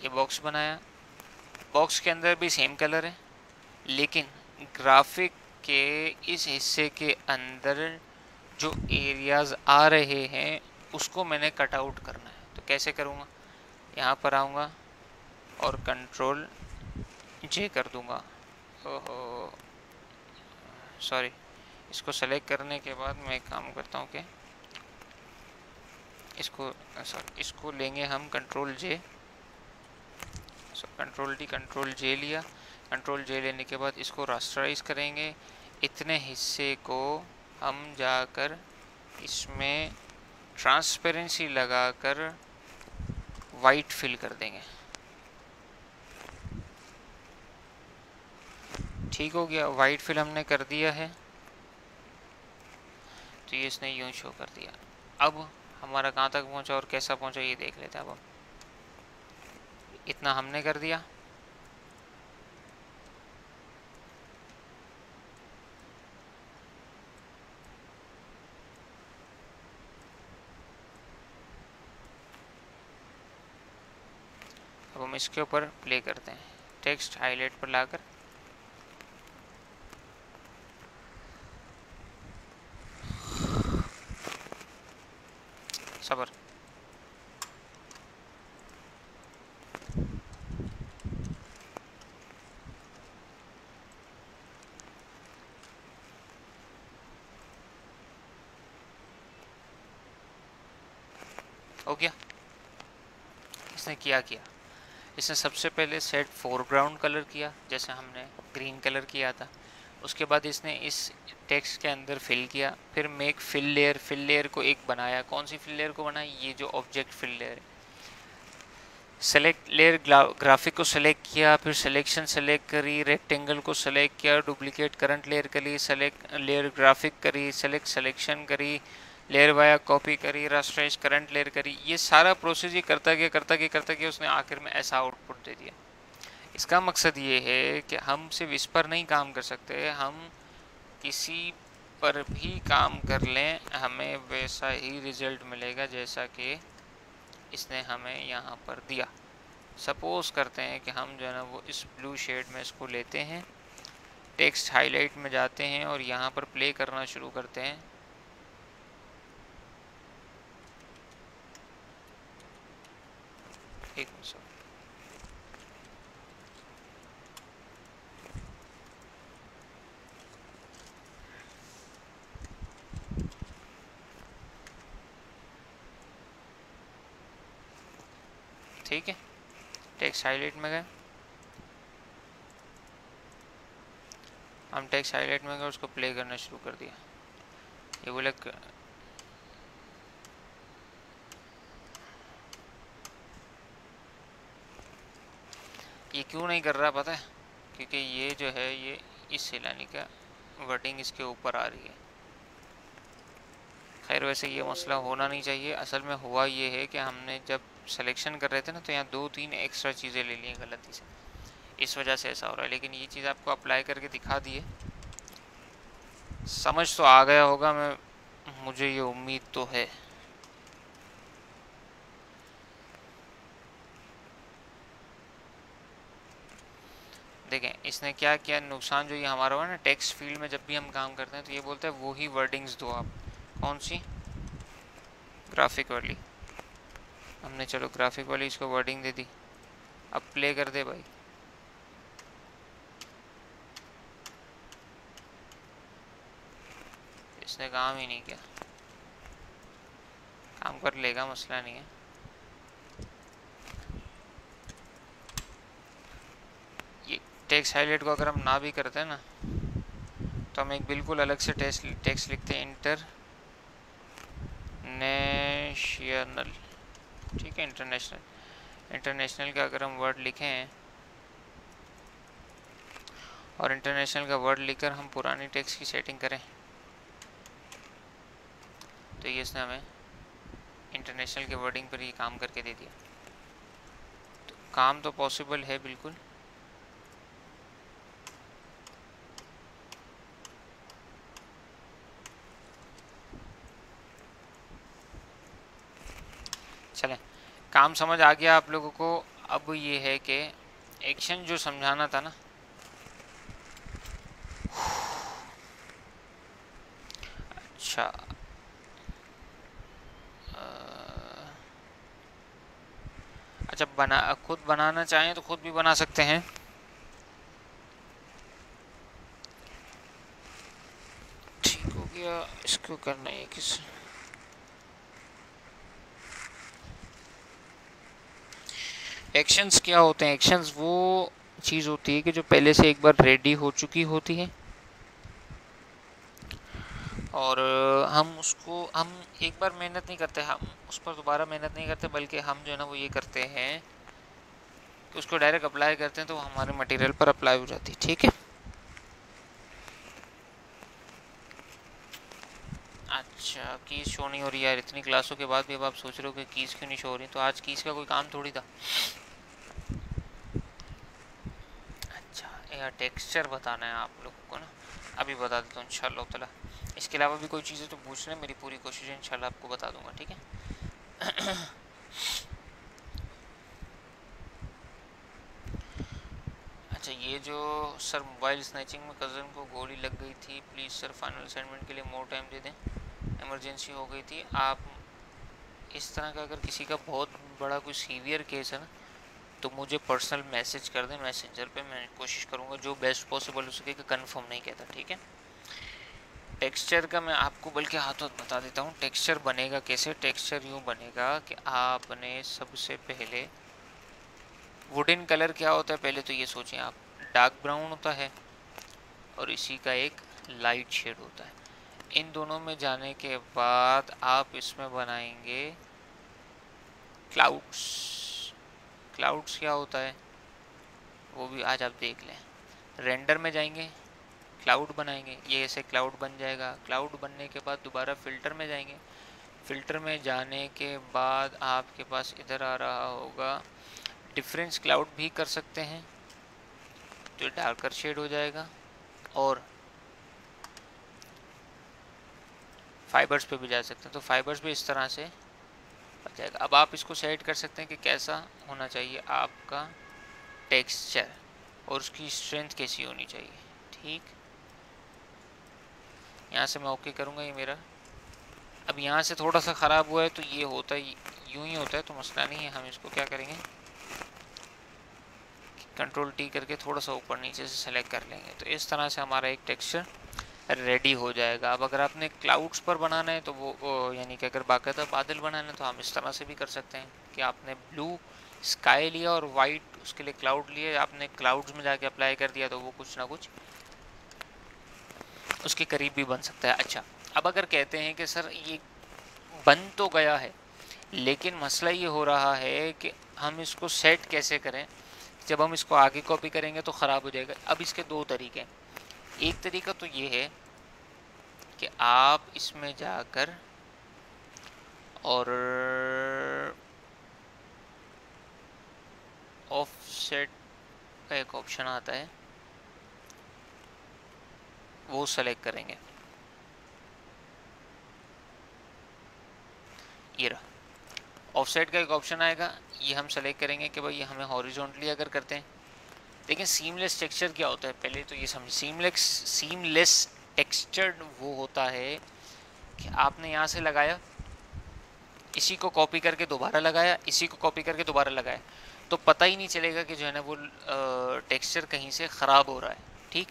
ये बॉक्स बनाया, बॉक्स के अंदर भी सेम कलर है, लेकिन ग्राफिक के इस हिस्से के अंदर जो एरियाज आ रहे हैं उसको मैंने कट आउट करना है। तो कैसे करूँगा, यहाँ पर आऊँगा और कंट्रोल जे कर दूँगा। ओहो सॉरी, इसको सेलेक्ट करने के बाद मैं एक काम करता हूँ कि इसको लेंगे हम कंट्रोल जे, कंट्रोल डी कंट्रोल जे लिया। कंट्रोल जे लेने के बाद इसको रास्टराइज करेंगे। इतने हिस्से को हम जाकर इसमें ट्रांसपेरेंसी लगाकर वाइट फिल कर देंगे। ठीक हो गया, वाइट फिल हमने कर दिया है, तो ये इसने यूं शो कर दिया। अब हमारा कहाँ तक पहुँचा और कैसा पहुँचा ये देख लेते हैं। अब हम इतना हमने कर दिया, अब हम इसके ऊपर प्ले करते हैं, टेक्स्ट हाईलाइट पर लाकर सबर। हो गया, इसने किया इसने सबसे पहले सेट फोरग्राउंड कलर किया जैसे हमने ग्रीन कलर किया था। उसके बाद इसने इस टेक्स्ट के अंदर फिल किया, फिर मेक फिल लेयर को एक बनाया। कौन सी फिल लेयर को बनाया, ये जो ऑब्जेक्ट फिल लेयर है। सेलेक्ट लेयर ग्राफिक को सेलेक्ट किया, फिर सिलेक्शन सेलेक्ट करी, रेक्टेंगल को सेलेक्ट किया, डुप्लीकेट करंट लेयर करी, सेलेक्ट लेयर ग्राफिक करी, सेलेक्ट सिलेक्शन करी, लेयर वाया कॉपी करी, रास्टराइज करंट लेयर करी। ये सारा प्रोसेस ये करता गया उसने आखिर में ऐसा आउटपुट दे दिया। इसका मकसद ये है कि हम सिर्फ इस पर नहीं काम कर सकते, हम किसी पर भी काम कर लें हमें वैसा ही रिजल्ट मिलेगा जैसा कि इसने हमें यहाँ पर दिया। सपोज करते हैं कि हम जो है ना वो इस ब्लू शेड में इसको लेते हैं, टेक्स्ट हाईलाइट में जाते हैं और यहाँ पर प्ले करना शुरू करते हैं। एक ठीक है, टेक्स्ट हाईलाइट में गए, हम टेक्स्ट हाईलाइट में गए, उसको प्ले करना शुरू कर दिया। ये बोले ये क्यों नहीं कर रहा पता है, क्योंकि ये जो है ये इस सैलानी का वर्डिंग इसके ऊपर आ रही है। खैर वैसे ये मसला होना नहीं चाहिए। असल में हुआ ये है कि हमने जब सिलेक्शन कर रहे थे ना, तो यहाँ 2-3 एक्स्ट्रा चीज़ें ले ली गलती से, इस वजह से ऐसा हो रहा है। लेकिन ये चीज़ आपको अप्लाई करके दिखा दी है, समझ तो आ गया होगा, मुझे ये उम्मीद तो है। देखें इसने क्या किया, नुकसान जो ये हमारा हुआ ना, टेक्स्ट फील्ड में जब भी हम काम करते हैं तो ये बोलता है वही वर्डिंग्स दो आप। कौन सी? ग्राफिक वाली। हमने चलो ग्राफिक वाली इसको वर्डिंग दे दी। अब प्ले कर दे भाई, इसने काम ही नहीं किया। काम कर लेगा, मसला नहीं है। ये टेक्स्ट हाईलाइट को अगर हम ना भी करते हैं ना, तो हम एक बिल्कुल अलग से टेक्स्ट लिखते हैं, इंटरनेशनल। ठीक है, इंटरनेशनल का अगर हम वर्ड लिखें और इंटरनेशनल का वर्ड लिखकर हम पुरानी टेक्स्ट की सेटिंग करें, तो ये इसने हमें इंटरनेशनल के वर्डिंग पर ही काम करके दे दिया। तो काम तो पॉसिबल है बिल्कुल। चलें, काम समझ आ गया आप लोगों को। अब ये है कि एक्शन जो समझाना था ना, अच्छा अच्छा, खुद बनाना चाहें तो खुद भी बना सकते हैं। ठीक हो गया, इसको करना है किस एक्शंस क्या होते हैं? एक्शंस वो चीज़ होती है कि जो पहले से एक बार रेडी हो चुकी होती है, और हम एक बार मेहनत नहीं करते, हम उस पर दोबारा मेहनत नहीं करते, बल्कि हम जो है ना वो ये करते हैं कि उसको डायरेक्ट अप्लाई करते हैं, तो हमारे मटेरियल पर अप्लाई हो जाती है। ठीक है, अच्छा कीज़ शो नहीं हो रही यार, इतनी क्लासों के बाद भी अब आप सोच रहे हो कि कीज़ क्यों नहीं शो हो रही? तो आज कीज़ का कोई काम थोड़ी था। अच्छा यार, टेक्सचर बताना है आप लोगों को ना, अभी बता देता हूँ इंशाल्लाह ताला। इसके अलावा भी कोई चीज़ें तो पूछ लें, मेरी पूरी कोशिश है इंशाल्लाह आपको बता दूंगा। ठीक है अच्छा, ये जो सर मोबाइल स्नैचिंग में कज़न को गोली लग गई थी, प्लीज़ सर फाइनल असाइनमेंट के लिए मोर टाइम दे दें, इमरजेंसी हो गई थी। आप इस तरह का अगर किसी का बहुत बड़ा कोई सीवियर केस है ना, तो मुझे पर्सनल मैसेज कर दें मैसेंजर पे, मैं कोशिश करूँगा जो बेस्ट पॉसिबल हो सके कि कंफर्म नहीं कहता। ठीक है, टेक्सचर का मैं आपको बल्कि हाथों बता देता हूँ। टेक्सचर बनेगा कैसे? टेक्सचर यूँ बनेगा कि आपने सबसे पहले वुडन कलर क्या होता है पहले तो ये सोचें आप, डार्क ब्राउन होता है और इसी का एक लाइट शेड होता है। इन दोनों में जाने के बाद आप इसमें बनाएंगे क्लाउड्स। क्लाउड्स क्या होता है वो भी आज आप देख लें। रेंडर में जाएंगे, क्लाउड बनाएंगे, ये ऐसे क्लाउड बन जाएगा। क्लाउड बनने के बाद दोबारा फ़िल्टर में जाएंगे, फ़िल्टर में जाने के बाद आपके पास इधर आ रहा होगा डिफरेंस क्लाउड भी कर सकते हैं, तो डार्कर शेड हो जाएगा। और फाइबर्स पे भी जा सकते हैं, तो फाइबर्स भी इस तरह से बन जाएगा। अब आप इसको सेट कर सकते हैं कि कैसा होना चाहिए आपका टेक्सचर और उसकी स्ट्रेंथ कैसी होनी चाहिए। ठीक, यहाँ से मैं ओके करूँगा ये मेरा। अब यहाँ से थोड़ा सा ख़राब हुआ है तो ये होता है, यूँ ही होता है, तो मसला नहीं है। हम इसको क्या करेंगे, कंट्रोल टी करके थोड़ा सा ऊपर नीचे से सेलेक्ट कर लेंगे, तो इस तरह से हमारा एक टेक्सचर रेडी हो जाएगा। अब अगर आपने क्लाउड्स पर बनाना है तो वो यानी कि अगर बाकायदा बादल बनाना है तो हम इस तरह से भी कर सकते हैं कि आपने ब्लू स्काई लिया और वाइट उसके लिए क्लाउड लिए, आपने क्लाउड्स में जाके अप्लाई कर दिया तो वो कुछ ना कुछ उसके करीब भी बन सकता है। अच्छा, अब अगर कहते हैं कि सर ये बन तो गया है लेकिन मसला ये हो रहा है कि हम इसको सेट कैसे करें, जब हम इसको आगे कॉपी करेंगे तो ख़राब हो जाएगा। अब इसके दो तरीके हैं। एक तरीका तो ये है कि आप इसमें जाकर और ऑफसेट का एक ऑप्शन आता है वो सेलेक्ट करेंगे, ये रहा ऑफसेट का एक ऑप्शन आएगा, ये हम सेलेक्ट करेंगे कि भाई ये हमें हॉरिजॉन्टली अगर करते हैं। लेकिन सीमलेस टेक्सचर क्या होता है पहले तो ये समझ। सीमलेस टेक्सचर वो होता है कि आपने यहाँ से लगाया, इसी को कॉपी करके दोबारा लगाया, इसी को कॉपी करके दोबारा लगाया, तो पता ही नहीं चलेगा कि जो है ना वो टेक्सचर कहीं से ख़राब हो रहा है। ठीक,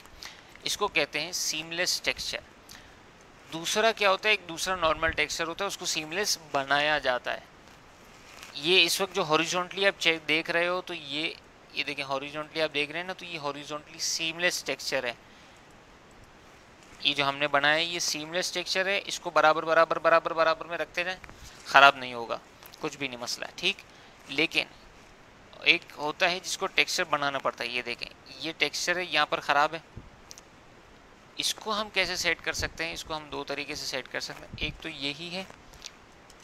इसको कहते हैं सीमलेस टेक्सचर। दूसरा क्या होता है, एक दूसरा नॉर्मल टेक्सचर होता है, उसको सीमलेस बनाया जाता है। ये इस वक्त जो हॉरिजॉन्टली आप देख रहे हो तो ये देखें हॉरिजॉन्टली आप देख रहे हैं ना, तो ये हॉरिजॉन्टली सीमलेस टेक्सचर है। ये जो हमने बनाया है ये सीमलेस टेक्सचर है, इसको बराबर बराबर बराबर बराबर में रखते जाएं, ख़राब नहीं होगा, कुछ भी नहीं मसला है। ठीक, लेकिन एक होता है जिसको टेक्सचर बनाना पड़ता है। ये देखें ये टेक्सचर है, यहाँ पर ख़राब है, इसको हम कैसे सेट कर सकते हैं, इसको हम दो तरीके से सेट कर सकते हैं। एक तो यही है,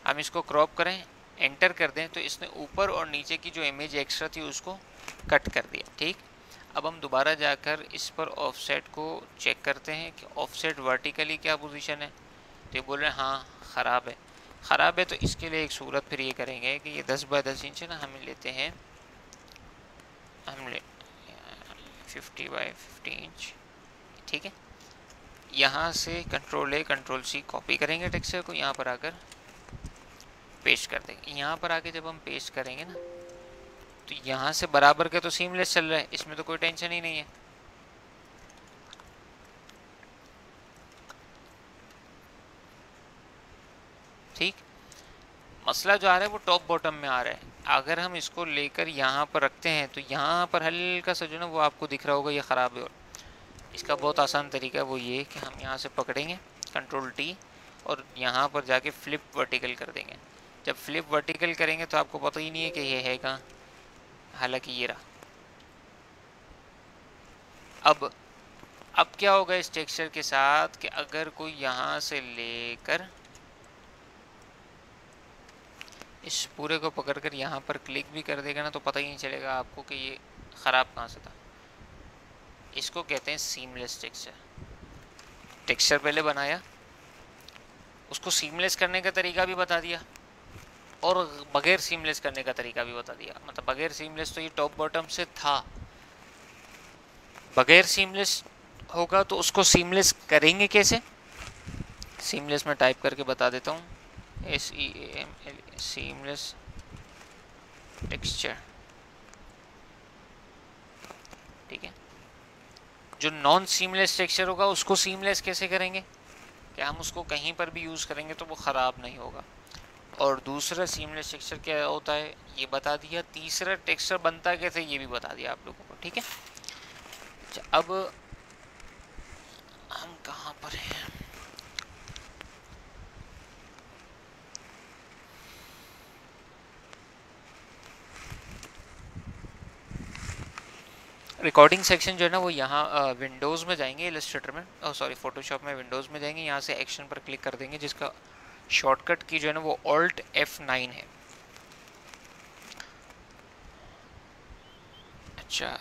हम इसको क्रॉप करें, एंटर कर दें तो इसने ऊपर और नीचे की जो इमेज एक्स्ट्रा थी उसको कट कर दिया। ठीक, अब हम दोबारा जाकर इस पर ऑफसेट को चेक करते हैं कि ऑफसेट वर्टिकली क्या पोजीशन है, तो ये बोल रहे हैं हाँ ख़राब है। ख़राब है तो इसके लिए एक सूरत फिर ये करेंगे कि ये 10 बाय 10 इंच है ना, हम लेते हैं, हम ले 50 बाय 50 इंच। ठीक है, यहाँ से control A control C copy करेंगे टेक्सचर को, यहाँ पर आकर पेस्ट कर देंगे। यहाँ पर आके जब हम पेस्ट करेंगे ना तो यहाँ से बराबर के तो सीमलेस चल रहा है, इसमें तो कोई टेंशन ही नहीं है। ठीक, मसला जो आ रहा है वो टॉप बॉटम में आ रहा है। अगर हम इसको लेकर यहाँ पर रखते हैं तो यहाँ पर हल्का सा जो ना वो आपको दिख रहा होगा ये ख़राब है। और इसका बहुत आसान तरीका है वो ये कि हम यहाँ से पकड़ेंगे कंट्रोल T और यहाँ पर जाके फ्लिप वर्टिकल कर देंगे। जब फ्लिप वर्टिकल करेंगे तो आपको पता ही नहीं है कि ये है कहाँ, हालांकि ये रहा। अब क्या होगा इस टेक्सचर के साथ कि अगर कोई यहाँ से लेकर इस पूरे को पकड़कर यहाँ पर क्लिक भी कर देगा ना तो पता ही नहीं चलेगा आपको कि ये ख़राब कहाँ से था। इसको कहते हैं सीमलेस टेक्सचर। टेक्सचर पहले बनाया, उसको सीमलेस करने का तरीका भी बता दिया और बगैर सीमलेस करने का तरीका भी बता दिया। मतलब बगैर सीमलेस तो ये टॉप बॉटम से था, बगैर सीमलेस होगा तो उसको सीमलेस करेंगे कैसे, सीमलेस में टाइप करके बता देता हूँ, SEAML सीमलेस टेक्सचर। ठीक है, जो नॉन सीमलेस टेक्सचर होगा उसको सीमलेस कैसे करेंगे कि हम उसको कहीं पर भी यूज़ करेंगे तो वो ख़राब नहीं होगा। और दूसरा सीमलेस टेक्सचर क्या होता है ये बता दिया। तीसरा टेक्सचर बनता कैसे ये भी बता दिया आप लोगों को। ठीक है, अब हम कहाँ पर हैं, रिकॉर्डिंग सेक्शन जो है ना वो यहाँ विंडोज़ में जाएंगे, इलस्ट्रेटर में, सॉरी फोटोशॉप में, विंडोज़ में जाएंगे, यहाँ से एक्शन पर क्लिक कर देंगे जिसका शॉर्टकट की जो है ना वो Alt F9 है। अच्छा,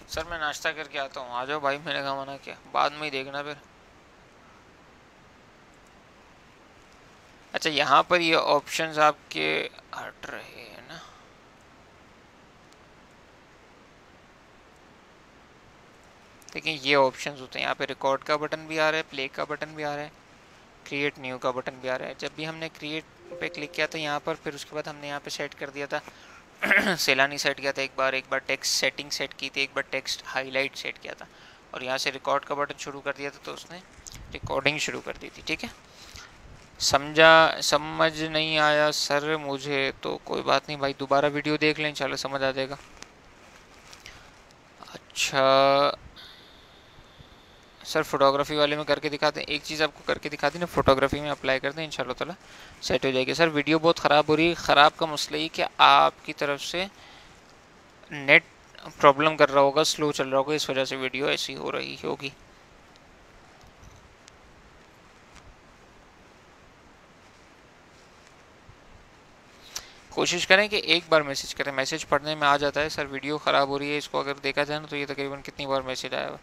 सर मैं नाश्ता करके आता हूँ, आ जाओ भाई। मैंने कहा मना किया, बाद में ही देखना फिर। अच्छा, यहाँ पर ये ऑप्शंस आपके हट रहे हैं ना, देखिए ये ऑप्शंस होते हैं। यहाँ पे रिकॉर्ड का बटन भी आ रहा है, प्ले का बटन भी आ रहा है, क्रिएट न्यू का बटन भी आ रहा है। जब भी हमने क्रिएट पे क्लिक किया था यहाँ पर, फिर उसके बाद हमने यहाँ पे सेट कर दिया था सैलानी सेट किया था एक बार टेक्स्ट सेटिंग सेट की थी, एक बार टेक्स्ट हाईलाइट सेट किया था, और यहाँ से रिकॉर्ड का बटन शुरू कर दिया था तो उसने रिकॉर्डिंग शुरू कर दी थी। ठीक है, समझ नहीं आया सर मुझे, तो कोई बात नहीं भाई, दोबारा वीडियो देख लें, इंशाल्लाह समझ आ जाएगा। अच्छा सर, फोटोग्राफी वाले में करके दिखाते हैं, एक चीज़ आपको करके दिखा दी ना, फोटोग्राफी में अप्लाई करते हैं, इंशाल्लाह ताला सेट हो जाएगी। सर वीडियो बहुत ख़राब हो रही है, ख़राब का मसला ये कि आपकी तरफ से नेट प्रॉब्लम कर रहा होगा, स्लो चल रहा होगा, इस वजह से वीडियो ऐसी हो रही होगी। कोशिश करें कि एक बार मैसेज करें, मैसेज पढ़ने में आ जाता है सर वीडियो ख़राब हो रही है, इसको अगर देखा जाए ना तो ये तकरीबन कितनी बार मैसेज आया हुआ,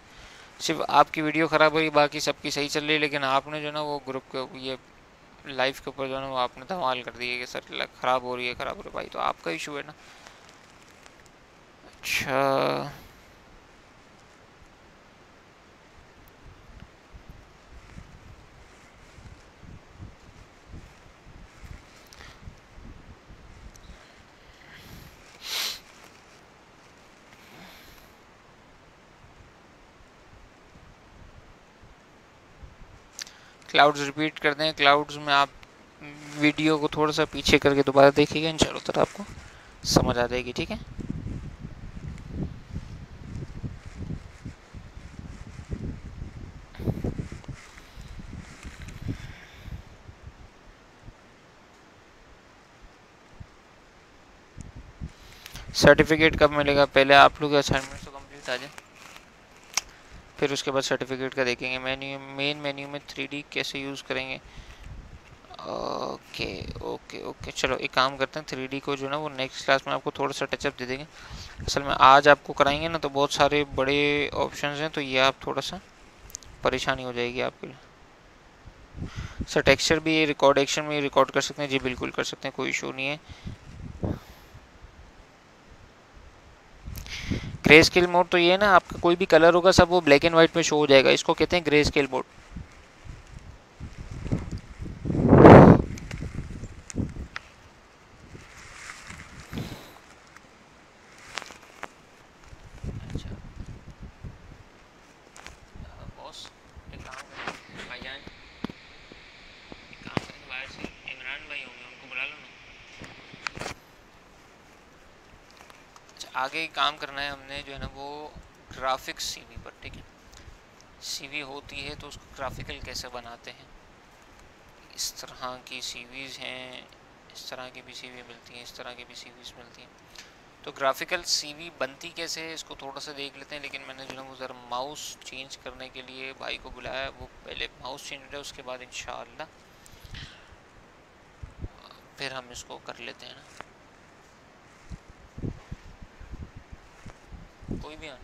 सिर्फ आपकी वीडियो ख़राब हो रही, बाकी सबकी सही चल रही है, लेकिन आपने जो ना वो ग्रुप के ये लाइव के ऊपर जो है वो आपने धमाल कर दी है कि सर ख़राब हो रही है, ख़राब हो रही है, भाई तो आपका इशू है ना। अच्छा क्लाउड्स रिपीट कर दें, क्लाउड्स में आप वीडियो को थोड़ा सा पीछे करके दोबारा देखिएगा, इंशाल्लाह ताला आपको समझ आ जाएगी। ठीक है, सर्टिफिकेट कब मिलेगा? पहले आप लोग असाइनमेंट तो कंप्लीट आ जाए, फिर उसके बाद सर्टिफिकेट का देखेंगे। मेन मेन्यू में 3D कैसे यूज़ करेंगे? ओके ओके ओके, चलो एक काम करते हैं, 3D को जो ना वो नेक्स्ट क्लास में आपको थोड़ा सा टचअप दे देंगे। असल में आज आपको कराएंगे ना तो बहुत सारे बड़े ऑप्शंस हैं, तो ये आप थोड़ा सा परेशानी हो जाएगी आपके लिए। सर टेक्सचर भी रिकॉर्ड एक्शन में रिकॉर्ड कर सकते हैं? जी बिल्कुल कर सकते हैं, कोई इशू नहीं है। ग्रे स्केल मोड तो ये है ना, आपका कोई भी कलर होगा सब वो ब्लैक एंड वाइट में शो हो जाएगा, इसको कहते हैं ग्रे स्केल मोड। आगे काम करना है हमने जो है ना वो ग्राफिक्स सीवी पर। ठीक है, सीवी होती है तो उसको ग्राफिकल कैसे बनाते हैं, इस तरह की सीवीज़ हैं, इस तरह की भी सीवी मिलती हैं, इस तरह की भी सीवीज़ मिलती हैं, तो ग्राफिकल सीवी बनती कैसे है इसको थोड़ा सा देख लेते हैं। लेकिन मैंने जो है वो ज़रा माउस चेंज करने के लिए भाई को बुलाया, वो पहले माउस चेंज हो, उसके बाद इंशाअल्लाह फिर हम इसको कर लेते हैं ना। कोई भी आना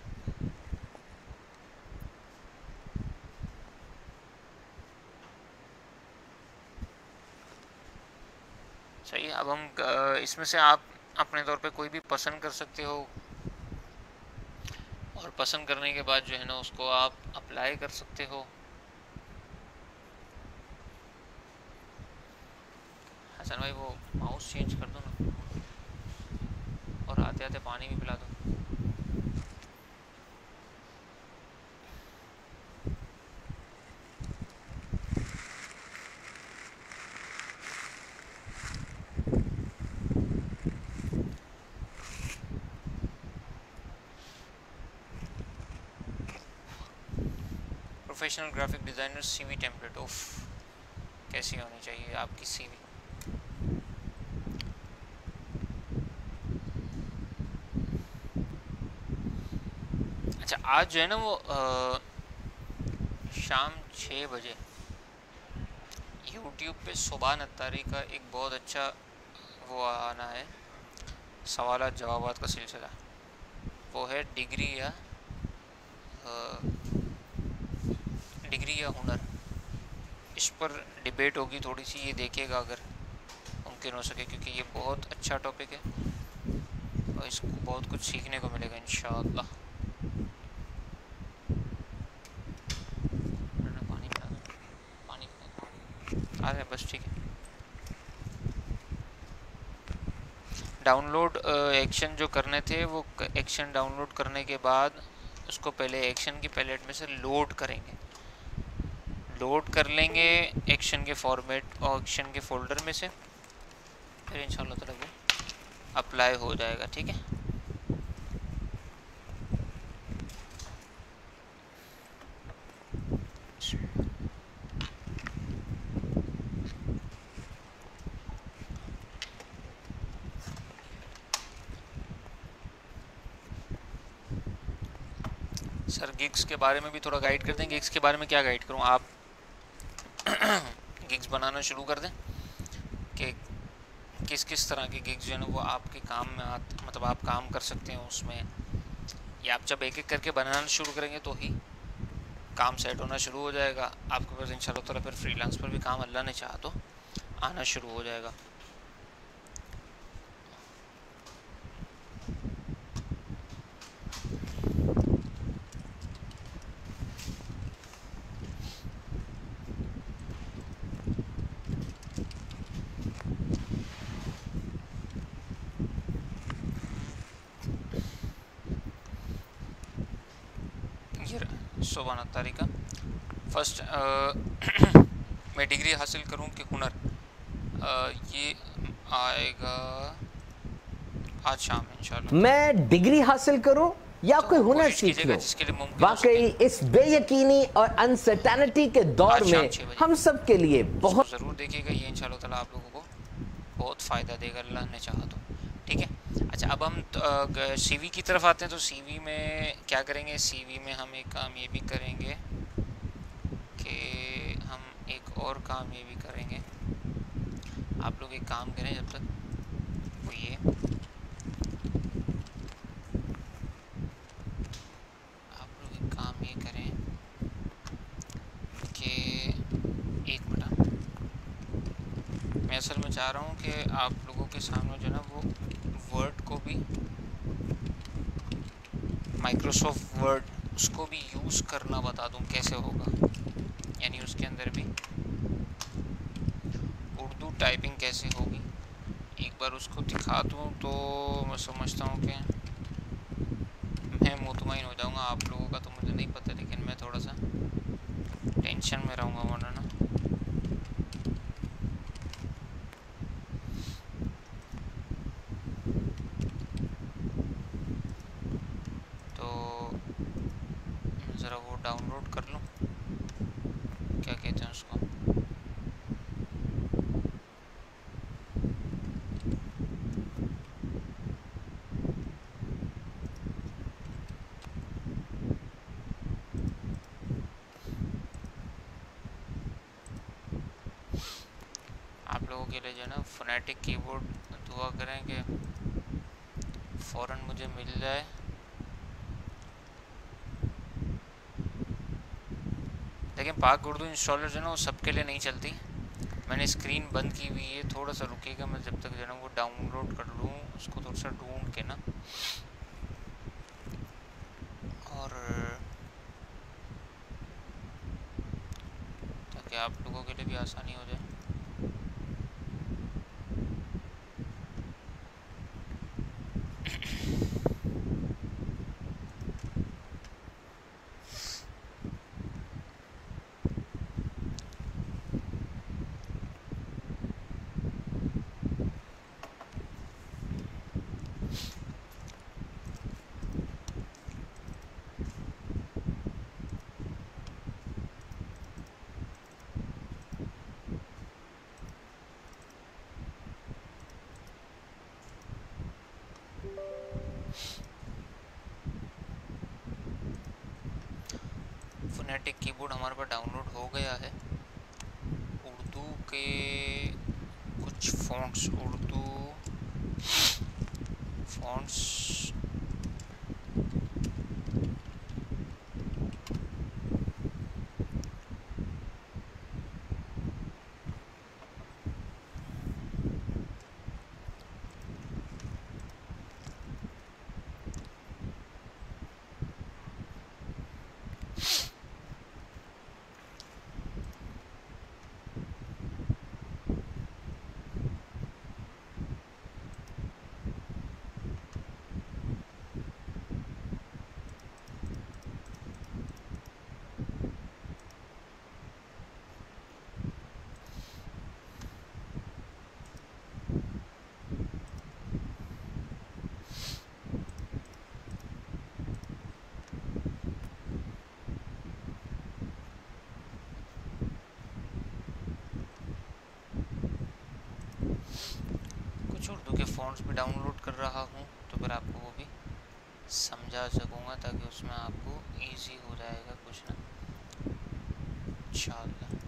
सही है। अब हम इसमें से आप अपने तौर पे कोई भी पसंद कर सकते हो, और पसंद करने के बाद जो है ना उसको आप अप्लाई कर सकते हो। हसन भाई वो माउस चेंज कर दो ना, और आते आते पानी भी पिला दो। Professional graphic designer CV template, of कैसी होनी चाहिए आपकी सीवी? अच्छा, आज जो है ना वो शाम 6 बजे यूट्यूब पे सुभान अत्तारी का एक बहुत अच्छा वो आना है, सवालात जवाबात का सिलसिला, वो है डिग्री या हुनर। इस पर डिबेट होगी थोड़ी सी, ये देखिएगा अगर मुमकिन हो सके, क्योंकि ये बहुत अच्छा टॉपिक है और इसको बहुत कुछ सीखने को मिलेगा इंशाअल्लाह। पानी आ रहा है बस, ठीक है। डाउनलोड एक्शन जो करने थे वो एक्शन डाउनलोड करने के बाद उसको पहले एक्शन की पैलेट में से लोड करेंगे, लोड कर लेंगे एक्शन के फॉर्मेट और एक्शन के फोल्डर में से, फिर इंशाल्लाह ताला वो अप्लाई हो जाएगा। ठीक है, सर गिग्स के बारे में भी थोड़ा गाइड कर दें। गिग्स के बारे में क्या गाइड करूं, आप गिग्स बनाना शुरू कर दें कि किस किस तरह के गिग्स जो है ना वो आपके काम में मतलब आप काम कर सकते हैं उसमें, या आप जब एक एक करके बनाना शुरू करेंगे तो ही काम सेट होना शुरू हो जाएगा आपके पास इंशाल्लाह ताला। फिर फ्रीलांस पर भी काम अल्लाह ने चाहा तो आना शुरू हो जाएगा। सुबह तारीखा फर्स्ट मैं डिग्री हासिल करूं कि हुनर, ये आएगा आज शाम इंशाल्लाह। मैं डिग्री हासिल करूं या तो कोई हुनर कोशिश सीख कीजिएगा लूं। जिसके लिए मुमकिन हो वाकई सके। इस बेयकीनी और अनसर्टेनिटी के दौर आज शाम में 6 बजे हम सब के लिए उसको बहुत ज़रूर देखिएगा, ये इंशाल्लाह ताला आप लोगों को बहुत फ़ायदा देगा अल्लाह ने चाहा तो। ठीक है, अच्छा अब हम सीवी की तरफ आते हैं। तो सीवी में क्या करेंगे, सीवी में हम एक काम ये भी करेंगे कि हम एक और काम ये भी करेंगे, आप लोग एक काम करें जब तक, वो ये आप लोग एक काम ये करें कि एक मिनट, मैं असल में चाह रहा हूँ कि आप लोगों के सामने जो ना वो वर्ड को भी, माइक्रोसॉफ्ट वर्ड उसको भी यूज़ करना बता दूँ कैसे होगा, यानी उसके अंदर भी उर्दू टाइपिंग कैसे होगी एक बार उसको दिखा दूँ तो मैं समझता हूँ कि मैं मुतमईन हो जाऊँगा। आप लोगों का तो मुझे नहीं पता, लेकिन मैं थोड़ा सा टेंशन में रहूँगा वरना ना। तो ज़रा वो डाउनलोड कर लूँ, क्या कहते हैं उसको, आप लोगों के लिए जो है ना फोनेटिक कीबोर्ड दुआ करें कि फ़ौरन मुझे मिल जाए। लेकिन पाक उर्दू इंस्टॉलर जो है ना वो सबके लिए नहीं चलती, मैंने स्क्रीन बंद की हुई है, थोड़ा सा रुकेगा मैं जब तक जो है ना वो डाउनलोड कर लूँ उसको थोड़ा सा ढूंढ के ना, और ताकि आप लोगों के लिए भी आसानी हो जाए। फोनेटिक कीबोर्ड हमारे पास डाउनलोड हो गया है। उर्दू के कुछ फ़ॉन्ट्स, उर्दू फ़ॉन्ट्स फ़ॉन्ट्स भी डाउनलोड कर रहा हूँ, तो फिर आपको वो भी समझा सकूँगा, ताकि उसमें आपको इजी हो जाएगा कुछ ना, इंशाल्लाह।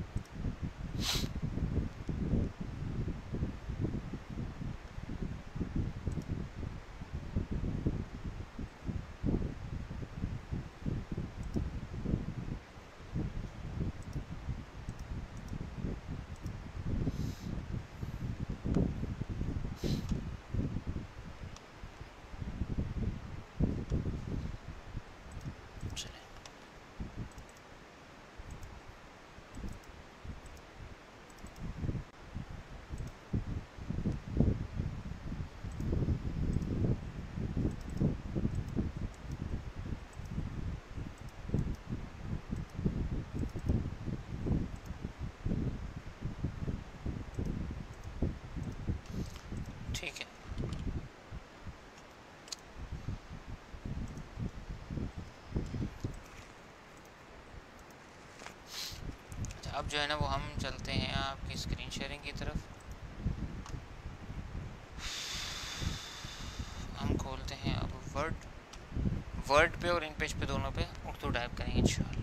ठीक है, अच्छा अब जो है ना वो हम चलते हैं आपकी स्क्रीन शेयरिंग की तरफ। हम खोलते हैं अब वर्ड पे और इन पेज पे दोनों पे उर्दू टाइप करेंगे इंशाल्लाह।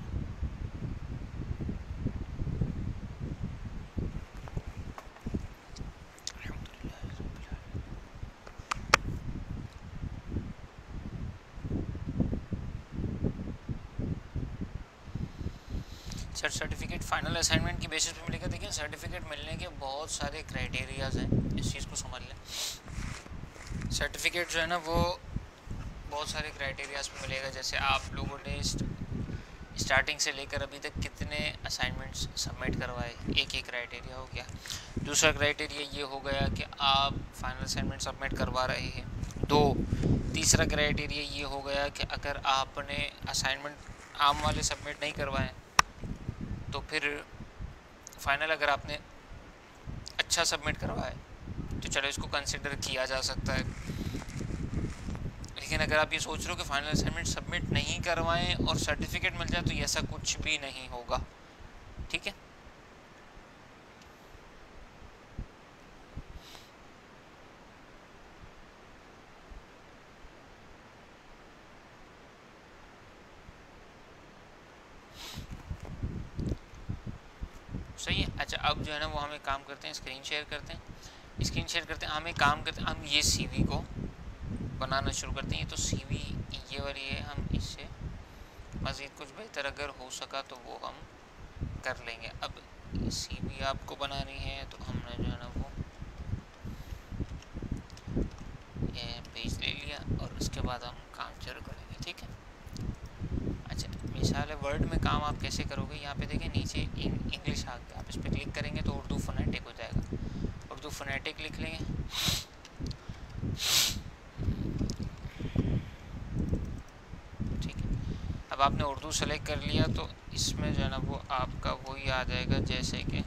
सर सर्टिफिकेट फाइनल असाइनमेंट की बेसिस पे मिलेगा। देखिए सर्टिफिकेट मिलने के बहुत सारे क्राइटेरियाज हैं, इस चीज़ को समझ लें। सर्टिफिकेट जो है ना वो बहुत सारे क्राइटेरियाज पे मिलेगा। जैसे आप लोगों ने स्टार्टिंग से लेकर अभी तक कितने असाइनमेंट्स सबमिट करवाए, एक ही क्राइटेरिया हो गया। दूसरा क्राइटेरिया ये हो गया कि आप फाइनल असाइनमेंट सबमिट करवा रहे हैं। दो, तीसरा क्राइटेरिया ये हो गया कि अगर आपने असाइनमेंट आम वाले सबमिट नहीं करवाए तो फिर फाइनल अगर आपने अच्छा सबमिट करवाए तो चलो इसको कंसिडर किया जा सकता है। लेकिन अगर आप ये सोच रहे हो कि फाइनल असाइनमेंट सबमिट नहीं करवाएं और सर्टिफिकेट मिल जाए तो ऐसा कुछ भी नहीं होगा, ठीक है। सही है। अच्छा अब जो है ना वो हम एक काम करते हैं, स्क्रीन शेयर करते हैं। हम एक काम करते हैं, हम ये सीवी को बनाना शुरू करते हैं। तो सीवी ये वाली है, हम इससे मज़ीद कुछ बेहतर अगर हो सका तो वो हम कर लेंगे। अब सीवी आपको बनानी है तो हमने जो है ना वो ये पेज ले लिया और उसके बाद हम काम शुरू करेंगे, ठीक है। अच्छा मिसाल है वर्ड में काम आप कैसे करोगे, यहाँ पे देखें नीचे इंग्लिश आ गया, आप इस पर क्लिक करेंगे तो उर्दू फोनेटिक हो जाएगा। उर्दू फोनेटिक लिख लेंगे, ठीक है। अब आपने उर्दू सेलेक्ट कर लिया तो इसमें जो है ना वो आपका वही आ जाएगा, जैसे कि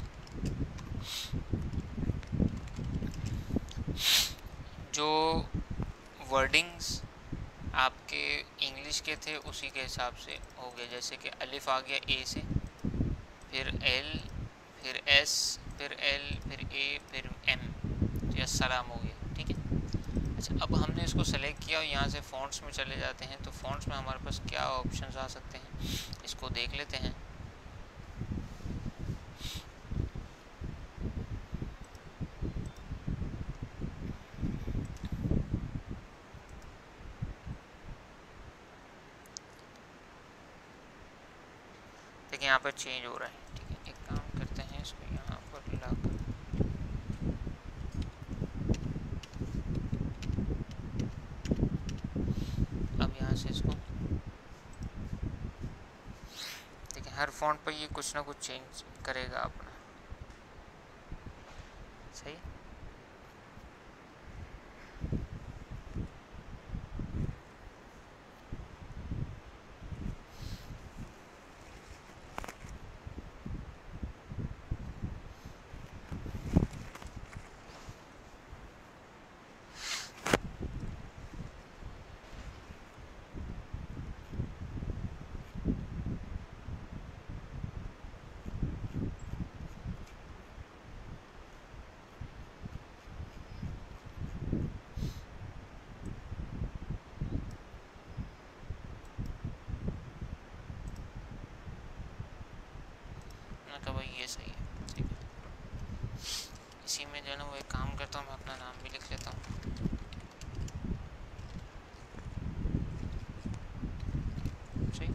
जो वर्डिंग्स आपके इंग्लिश के थे उसी के हिसाब से हो गया। जैसे कि अलिफ आ गया ए से, फिर एल, फिर एस, फिर एल, फिर ए, फिर एम, तो ये सलाम हो गया, ठीक है। अच्छा अब हमने इसको सेलेक्ट किया और यहाँ से फ़ॉन्ट्स में चले जाते हैं। तो फ़ॉन्ट्स में हमारे पास क्या ऑप्शंस आ सकते हैं, इसको देख लेते हैं। देखिए यहाँ पर चेंज हो रहा है, ठीक है। एक काम करते हैं, इसको यहाँ पर लाकर अब यहाँ से इसको देखिए हर फॉन्ट पर ये कुछ ना कुछ चेंज करेगा अपना, सही है। कहा भाई ये सही है, ठीक है। इसी में जो है ना वो एक काम करता हूँ, मैं अपना नाम भी लिख लेता हूँ। ठीक,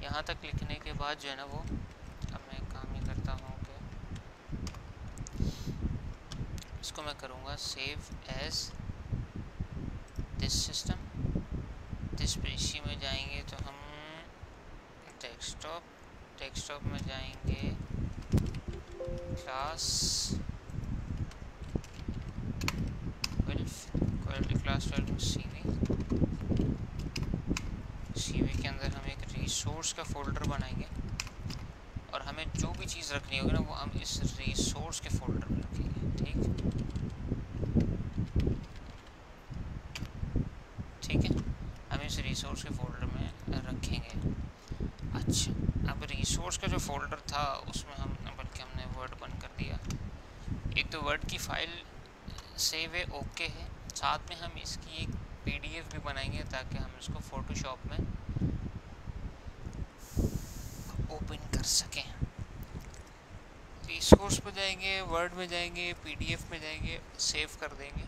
यहाँ तक लिखने के बाद जो है ना वो अब मैं एक काम ही करता हूँ कि इसको मैं करूँगा save as this system. This PC में जाएंगे तो हम डेस्कटॉप में जाएंगे क्लास 12 सीवी के अंदर हम एक रिसोर्स का फोल्डर बनाएंगे और हमें जो भी चीज़ रखनी होगी ना वो हम इस रिसोर्स के फोल्डर में रखेंगे। ठीक है, हम इस रिसोर्स के फोल्डर में रखेंगे। अच्छा, अब रिसोर्स का जो फोल्डर था उसमें हम बल्कि हमने वर्ड बंद कर दिया। एक तो वर्ड की फाइल सेव है, ओके है, साथ में हम इसकी एक पीडीएफ भी बनाएंगे ताकि हम इसको फोटोशॉप में ओपन कर सकें। रिसोर्स पे जाएंगे, वर्ड में जाएंगे, पीडीएफ में जाएंगे, सेव कर देंगे।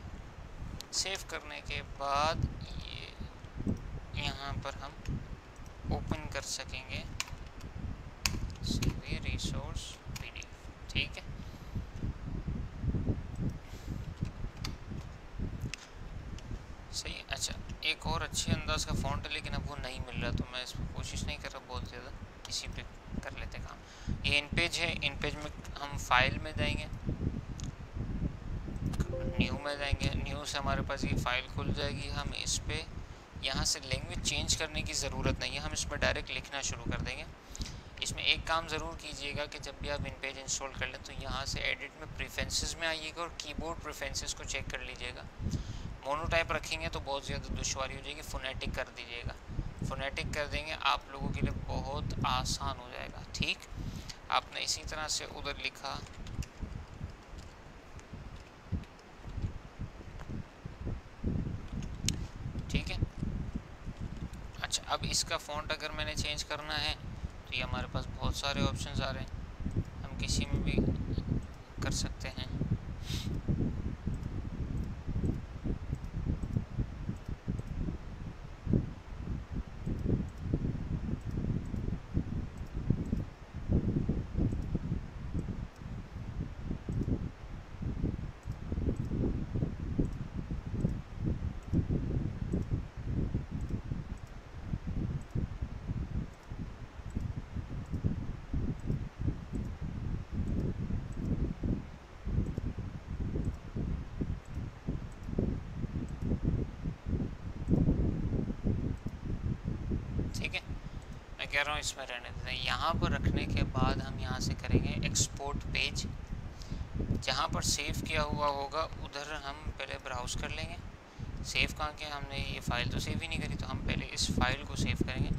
सेव करने के बाद ये यहाँ पर हम ओपन कर सकेंगे सीवी रिसोर्स पीडीएफ। ठीक है, सही है। अच्छा, एक और अच्छे अंदाज का फ़ॉन्ट है लेकिन अब वो नहीं मिल रहा तो मैं इस पर कोशिश नहीं कर रहा बहुत ज़्यादा, इसी पे कर लेते काम। ये इन पेज है, इन पेज में हम फाइल में जाएंगे, न्यू में जाएंगे, न्यू से हमारे पास ये फाइल खुल जाएगी। हम इस पे यहाँ से लैंग्वेज चेंज करने की ज़रूरत नहीं है, हम इसमें डायरेक्ट लिखना शुरू कर देंगे। इसमें एक काम ज़रूर कीजिएगा कि जब भी आप इन पेज इंस्टॉल कर लें तो यहाँ से एडिट में प्रेफरेंसेस में आइएगा और कीबोर्ड प्रेफरेंसेस को चेक कर लीजिएगा। मोनोटाइप रखेंगे तो बहुत ज़्यादा दुश्वारी हो जाएगी, फोनेटिक कर दीजिएगा। फोनेटिक कर देंगे आप लोगों के लिए बहुत आसान हो जाएगा। ठीक, आपने इसी तरह से उधर लिखा, ठीक है। अच्छा, अब इसका फ़ॉन्ट अगर मैंने चेंज करना है तो ये हमारे पास बहुत सारे ऑप्शंस आ रहे हैं, हम किसी में भी कर सकते हैं। ठीक है, मैं कह रहा हूँ इसमें रहने देते हैं। यहाँ पर रखने के बाद हम यहाँ से करेंगे एक्सपोर्ट पेज, जहाँ पर सेव किया हुआ होगा उधर हम पहले ब्राउज़ कर लेंगे। सेव कहाँ किया हमने, ये फ़ाइल तो सेव ही नहीं करी तो हम पहले इस फाइल को सेव करेंगे।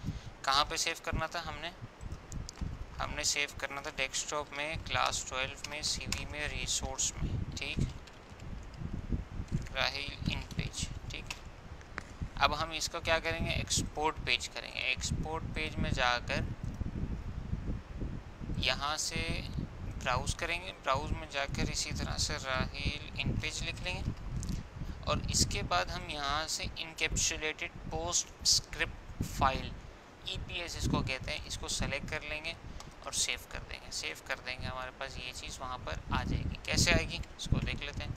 कहाँ पे सेव करना था हमने सेव करना था डेस्कटॉप में, क्लास 12 में, सीवी में, रिसोर्स में। ठीक, राहिल इन पेज। ठीक, अब हम इसको क्या करेंगे, एक्सपोर्ट पेज करेंगे। एक्सपोर्ट पेज में जाकर यहाँ से ब्राउज़ करेंगे, ब्राउज़ में जाकर इसी तरह से राहिल इन पेज लिख लेंगे और इसके बाद हम यहाँ से encapsulated post script file, EPS इसको कहते हैं, इसको सेलेक्ट कर लेंगे और सेव कर देंगे। सेव कर देंगे, हमारे पास ये चीज़ वहाँ पर आ जाएगी। कैसे आएगी इसको देख लेते हैं।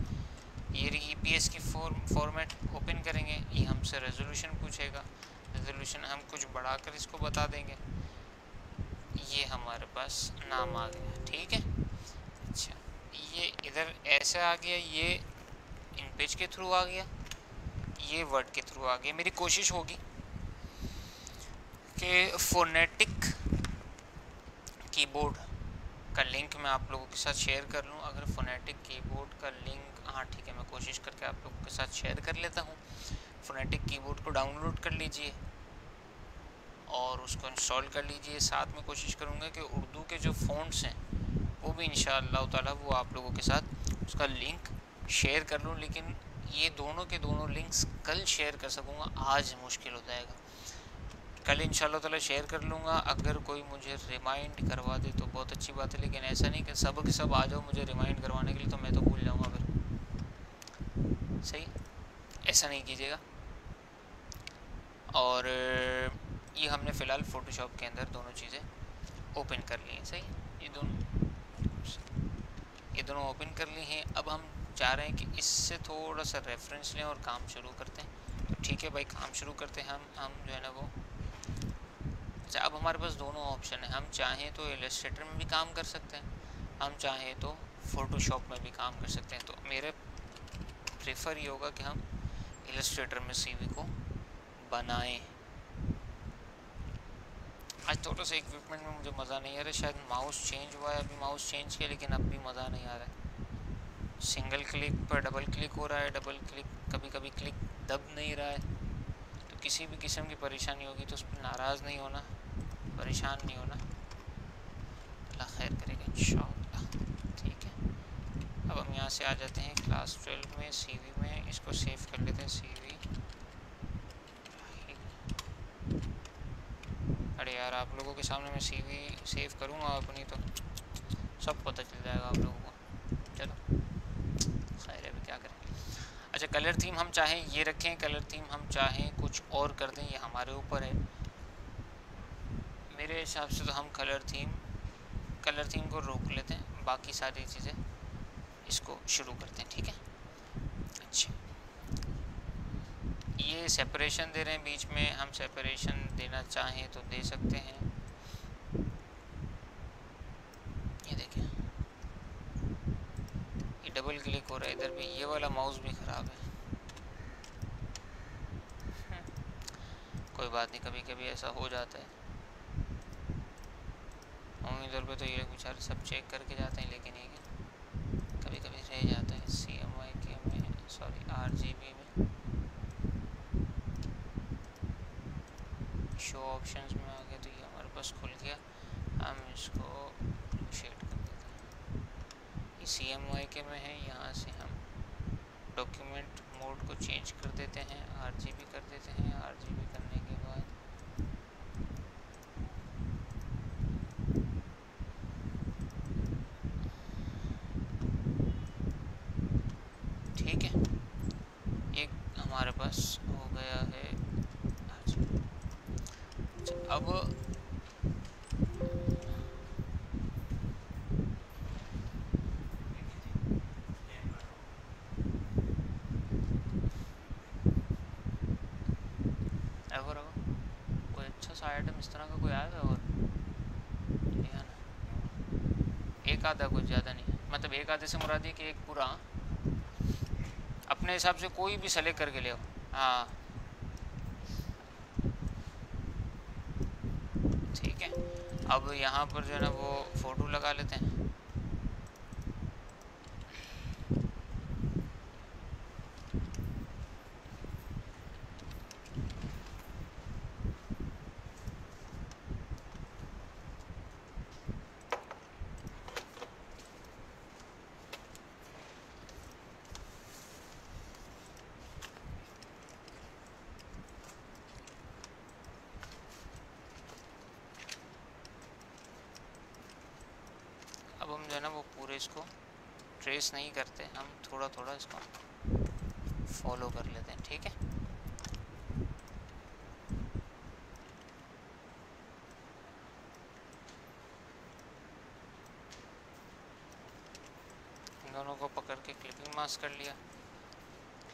ये EPS की फॉर्मेट ओपन करेंगे, ये हमसे रेजोल्यूशन पूछेगा, रेजोल्यूशन हम कुछ बढ़ाकर इसको बता देंगे। ये हमारे पास नाम आ गया। ठीक है, अच्छा ये इधर ऐसे आ गया, ये इन पेज के थ्रू आ गया, ये वर्ड के थ्रू आ गया। मेरी कोशिश होगी कि फोनेटिक कीबोर्ड का लिंक मैं आप लोगों के साथ शेयर कर लूँ। अगर फोनेटिक कीबोर्ड का लिंक, हाँ ठीक है, मैं कोशिश करके आप लोगों के साथ शेयर कर लेता हूँ। फोनेटिक कीबोर्ड को डाउनलोड कर लीजिए और उसको इंस्टॉल कर लीजिए। साथ में कोशिश करूँगा कि उर्दू के जो फ़ॉन्ट्स हैं वो भी इंशाअल्लाह ताला वो आप लोगों के साथ उसका लिंक शेयर कर लूँ, लेकिन ये दोनों के दोनों लिंक्स कल शेयर कर सकूँगा, आज मुश्किल हो जाएगा। कल इंशाल्लाह ताला शेयर कर लूँगा। अगर कोई मुझे रिमाइंड करवा दे तो बहुत अच्छी बात है, लेकिन ऐसा नहीं कि सब के सब आ जाओ मुझे रिमाइंड करवाने के लिए, तो मैं तो भूल जाऊँगा फिर। सही, ऐसा नहीं कीजिएगा। और ये हमने फ़िलहाल फ़ोटोशॉप के अंदर दोनों चीज़ें ओपन कर ली हैं। सही, ये दोनों ओपन कर ली हैं। अब हम चाह रहे हैं कि इससे थोड़ा सा रेफरेंस लें और काम शुरू करते हैं। तो ठीक है भाई, काम शुरू करते हैं। हम जो है ना वो, अच्छा अब हमारे पास दोनों ऑप्शन है। हम चाहें तो इलस्ट्रेटर में भी काम कर सकते हैं, हम चाहें तो फ़ोटोशॉप में भी काम कर सकते हैं। तो मेरे प्रेफर ये होगा कि हम इलस्ट्रेटर में सीवी को बनाएं। आज थोड़ा सा इक्विपमेंट में मुझे मज़ा नहीं आ रहा, शायद माउस चेंज हुआ है, अभी माउस चेंज किया, लेकिन अब भी मज़ा नहीं आ रहा है। सिंगल क्लिक पर डबल क्लिक हो रहा है, डबल क्लिक कभी कभी क्लिक दब नहीं रहा है। तो किसी भी किस्म की परेशानी होगी तो उस पर नाराज़ नहीं होना, परेशान नहीं होना, अल्लाह खैर करेगा इंशाअल्लाह। ठीक है, अब हम यहाँ से आ जाते हैं क्लास 12 में, सीवी में। इसको सेव कर लेते हैं, सीवी। अरे यार, आप लोगों के सामने मैं सीवी सेव करूँगा अपनी तो सब पता चल जाएगा आप लोगों को। चलो खैर है, अभी क्या करें। अच्छा, कलर थीम हम चाहें ये रखें, कलर थीम हम चाहें कुछ और कर दें, ये हमारे ऊपर है। मेरे हिसाब से तो हम कलर थीम को रोक लेते हैं, बाकी सारी चीज़ें इसको शुरू करते हैं। ठीक है, अच्छा ये सेपरेशन दे रहे हैं बीच में, हम सेपरेशन देना चाहें तो दे सकते हैं। ये देखें, ये डबल क्लिक हो रहा है इधर भी, ये वाला माउस भी ख़राब है। कोई बात नहीं, कभी कभी ऐसा हो जाता है। उम्मीदवार पे तो ये बेचारे सब चेक करके जाते हैं, लेकिन ये कभी कभी रह जाता है। CMYK में, सॉरी RGB में, शो ऑप्शंस में आ गए तो ये हमारे पास खुल गया। हम इसको शेड कर देते हैं। ये CMYK में है, यहाँ से हम डॉक्यूमेंट मोड को चेंज कर देते हैं, RGB कर देते हैं। RGB करने के बाद ठीक है, एक हमारे पास हो गया है। अब एवर कोई अच्छा सा आइटम इस तरह का कोई आएगा और लिया ना, एक आधा, कुछ ज़्यादा नहीं, मतलब एक आधे से मुराद है कि एक पूरा अपने हिसाब से कोई भी सेलेक्ट करके ले आओ। हाँ ठीक है, अब यहाँ पर जो है ना वो फ़ोटो लगा लेते हैं। अब हम जो है ना वो पूरे इसको ट्रेस नहीं करते, हम थोड़ा थोड़ा इसको फॉलो कर लेते हैं। ठीक है, इन दोनों को पकड़ के क्लिपिंग मास्क कर लिया।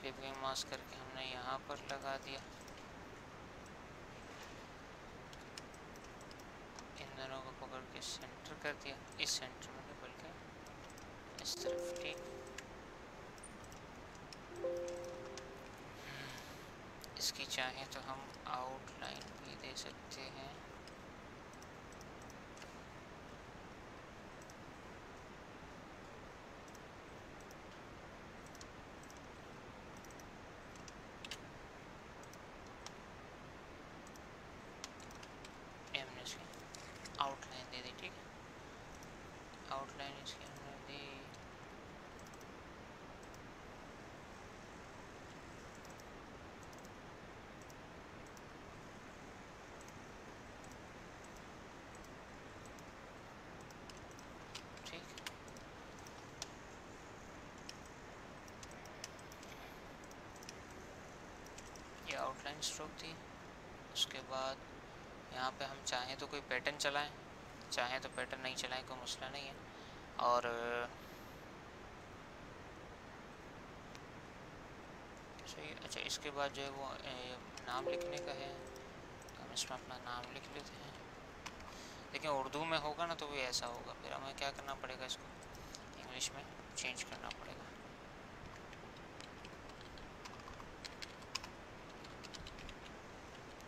क्लिपिंग मास्क करके हमने यहाँ पर लगा दिया। इन दोनों को पकड़ के सेंटर कर दिया, इस सेंटर में नहीं बल्कि इस तरफ। ठीक, इसकी चाहे तो हम आउटलाइन भी दे सकते हैं। हमने इसकी आउटलाइन दे दी। ठीक है, आउटलाइन इसकी हमने दी। स्ट्रोक थी। उसके बाद यहाँ पे हम चाहें तो कोई पैटर्न चलाएं, चाहें तो पैटर्न नहीं चलाएं, कोई मसला नहीं है। और सही, अच्छा इसके बाद जो है वो नाम लिखने का है, तो हम इसमें अपना नाम लिख लेते हैं। लेकिन उर्दू में होगा ना तो भी ऐसा होगा, फिर हमें क्या करना पड़ेगा, इसको इंग्लिश में चेंज करना पड़ेगा।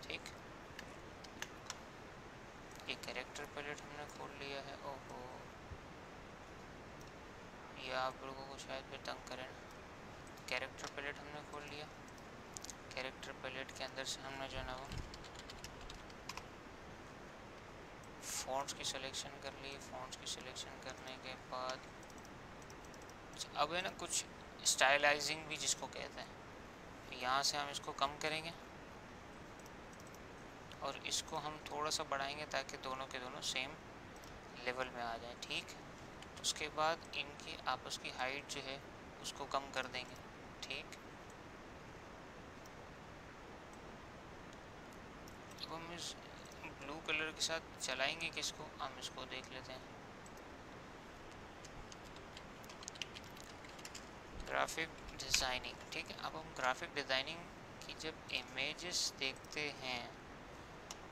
ठीक, ये कैरेक्टर पैलेट हमने खोल लिया है। ओहो, ये आप लोगों को शायद भी तंग करें ना। कैरेक्टर पैलेट हमने खोल लिया। कैरेक्टर पैलेट के अंदर से हमने जो है ना वो फ़ॉन्ट्स की सिलेक्शन कर ली। फ़ॉन्ट्स की सिलेक्शन करने के बाद अब है ना कुछ स्टाइलाइजिंग भी जिसको कहते हैं, तो यहाँ से हम इसको कम करेंगे और इसको हम थोड़ा सा बढ़ाएंगे ताकि दोनों के दोनों सेम लेवल में आ जाएं। ठीक, उसके बाद इनकी आपस की हाइट जो है उसको कम कर देंगे। ठीक, अब हम इस ब्लू कलर के साथ चलाएंगे किसको, हम इसको देख लेते हैं। ग्राफिक डिज़ाइनिंग, ठीक है। अब हम ग्राफिक डिज़ाइनिंग की जब इमेजेस देखते हैं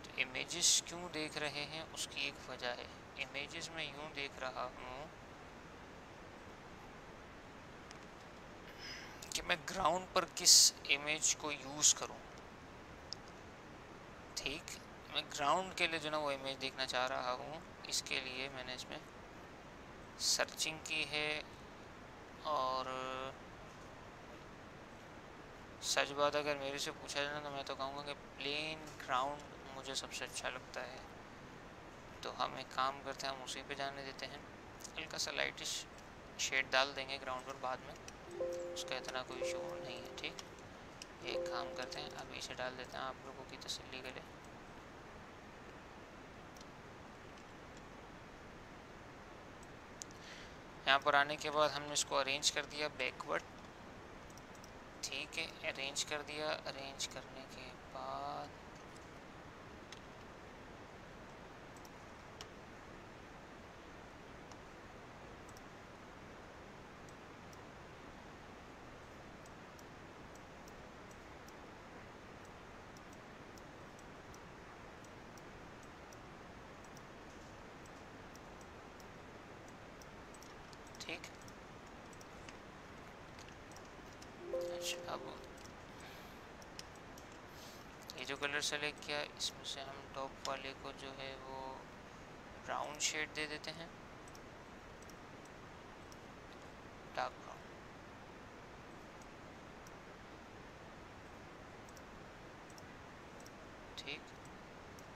तो इमेजेस क्यों देख रहे हैं, उसकी एक वजह है। इमेजेस में यूँ देख रहा हूँ कि मैं ग्राउंड पर किस इमेज को यूज़ करूँ। ठीक, मैं ग्राउंड के लिए जो ना वो इमेज देखना चाह रहा हूँ, इसके लिए मैंने इसमें सर्चिंग की है। और सच बात अगर मेरे से पूछा जाए ना तो मैं तो कहूँगा कि प्लेन ग्राउंड मुझे सबसे अच्छा लगता है। तो हम एक काम करते हैं, हम उसी पे जाने देते हैं। हल्का सा लाइटिश शेड डाल देंगे ग्राउंड पर बाद में, उसका इतना कोई इशू नहीं है। ठीक, एक काम करते हैं, अभी इसे डाल देते हैं आप लोगों की तसल्ली के लिए। यहाँ पर आने के बाद हमने इसको अरेंज कर दिया बैकवर्ड। ठीक है, अरेंज कर दिया। अरेंज करने के बाद ठीक, अच्छा अब ये जो कलर सेलेक्ट किया इसमें से हम टॉप वाले को जो है वो ब्राउन शेड दे देते हैं, डार्क ब्राउन। ठीक,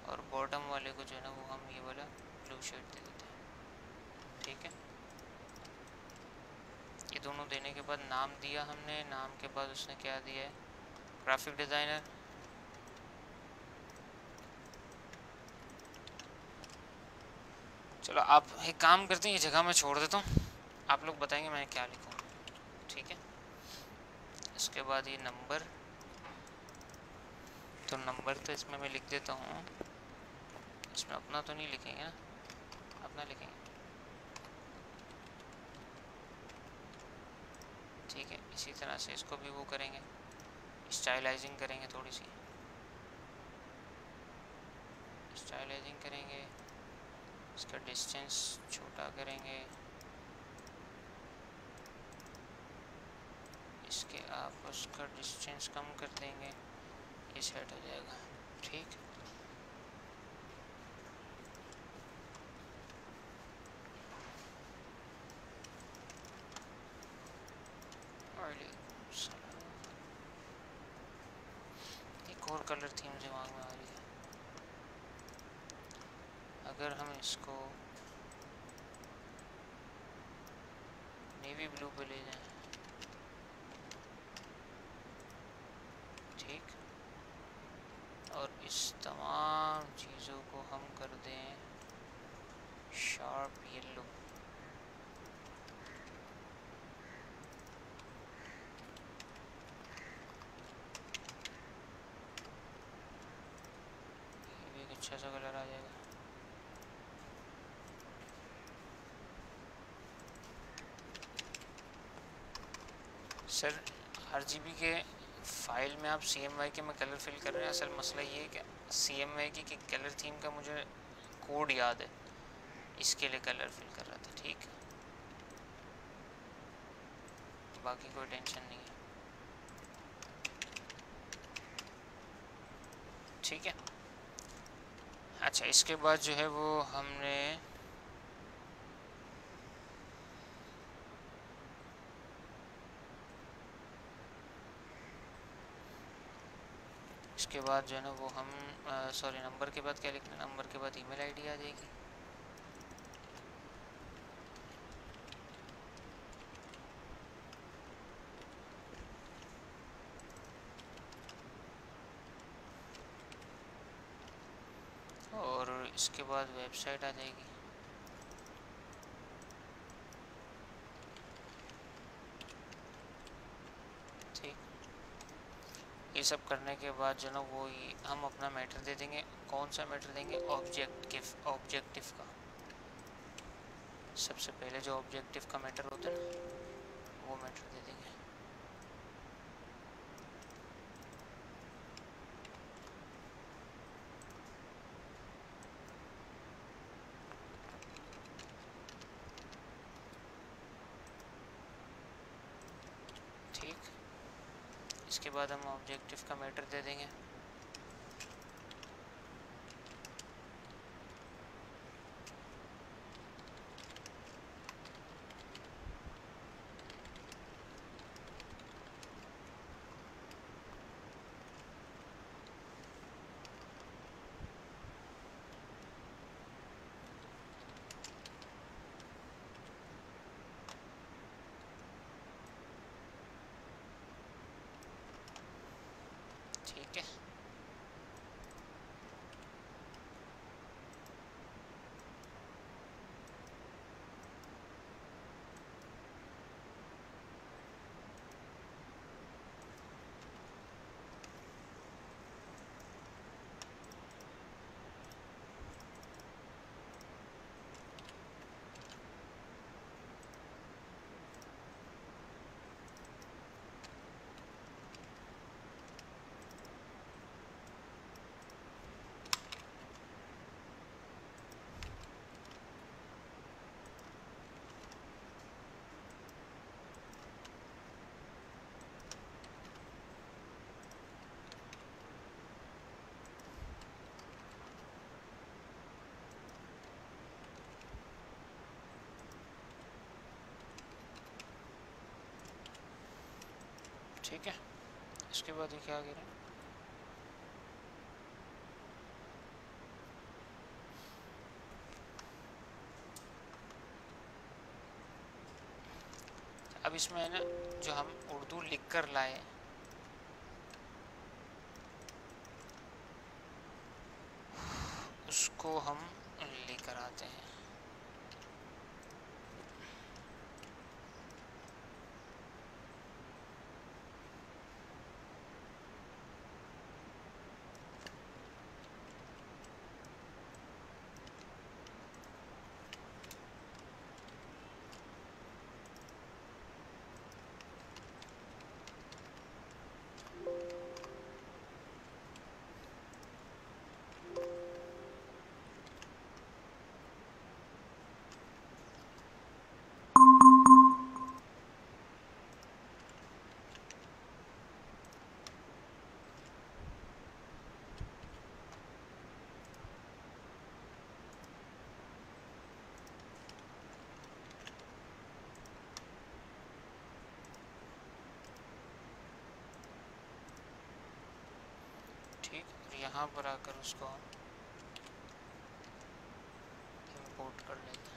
और बॉटम वाले को जो है ना वो हम ये वाला ब्लू शेड दे देते हैं। ठीक है, ये दोनों देने के बाद नाम दिया हमने। नाम के बाद उसने क्या दिया है, ग्राफिक डिज़ाइनर। चलो आप एक काम करते हैं, ये जगह मैं छोड़ देता हूँ, आप लोग बताएंगे मैं क्या लिखूँ। ठीक है, इसके बाद ये नंबर, तो नंबर तो इसमें मैं लिख देता हूँ। इसमें अपना तो नहीं लिखेंगे ना, अपना लिखेंगे। ठीक है, इसी तरह से इसको भी वो करेंगे, स्टाइलाइजिंग करेंगे, थोड़ी सी स्टाइलाइजिंग करेंगे। इसका डिस्टेंस छोटा करेंगे, इसके आपस का डिस्टेंस कम कर देंगे, ये सेट हो जाएगा। ठीक, एक और कलर थी मुझे दिमाग में आ रही है, अगर हम इसको नेवी ब्लू पे ले जाएं। ठीक, और इस तमाम चीज़ों को हम कर दें शार्प येलो। अच्छा सा कलर आ जाएगा। सर RGB के फाइल में आप CMYK के में कलर फिल कर रहे हैं, असल मसला ये है कि CMYK के कलर थीम का मुझे कोड याद है, इसके लिए कलर फिल कर रहा था। ठीक, बाकी कोई टेंशन नहीं है। ठीक है, अच्छा इसके बाद जो है वो हमने इसके बाद जो है ना वो हम सॉरी नंबर के बाद क्या लिखना, नंबर के बाद ईमेल आईडी आ जाएगी। और इसके बाद वेबसाइट आ जाएगी। ठीक, ये सब करने के बाद जो ना वो हम अपना मैटर दे देंगे। कौन सा मैटर देंगे? ऑब्जेक्टिव का। सबसे पहले जो ऑब्जेक्टिव का मैटर होता है ना, वो मैटर दे देंगे। ठीक, इसके बाद हम ऑब्जेक्टिव का मैटर दे देंगे। ठीक है, ठीक है, इसके बाद ये क्या कह रहे हैं? अब इसमें है ना जो हम उर्दू लिख कर लाए, उसको हम लेकर आते हैं। ठीक, और यहाँ पर आकर उसको हम इंपोर्ट कर लेते हैं।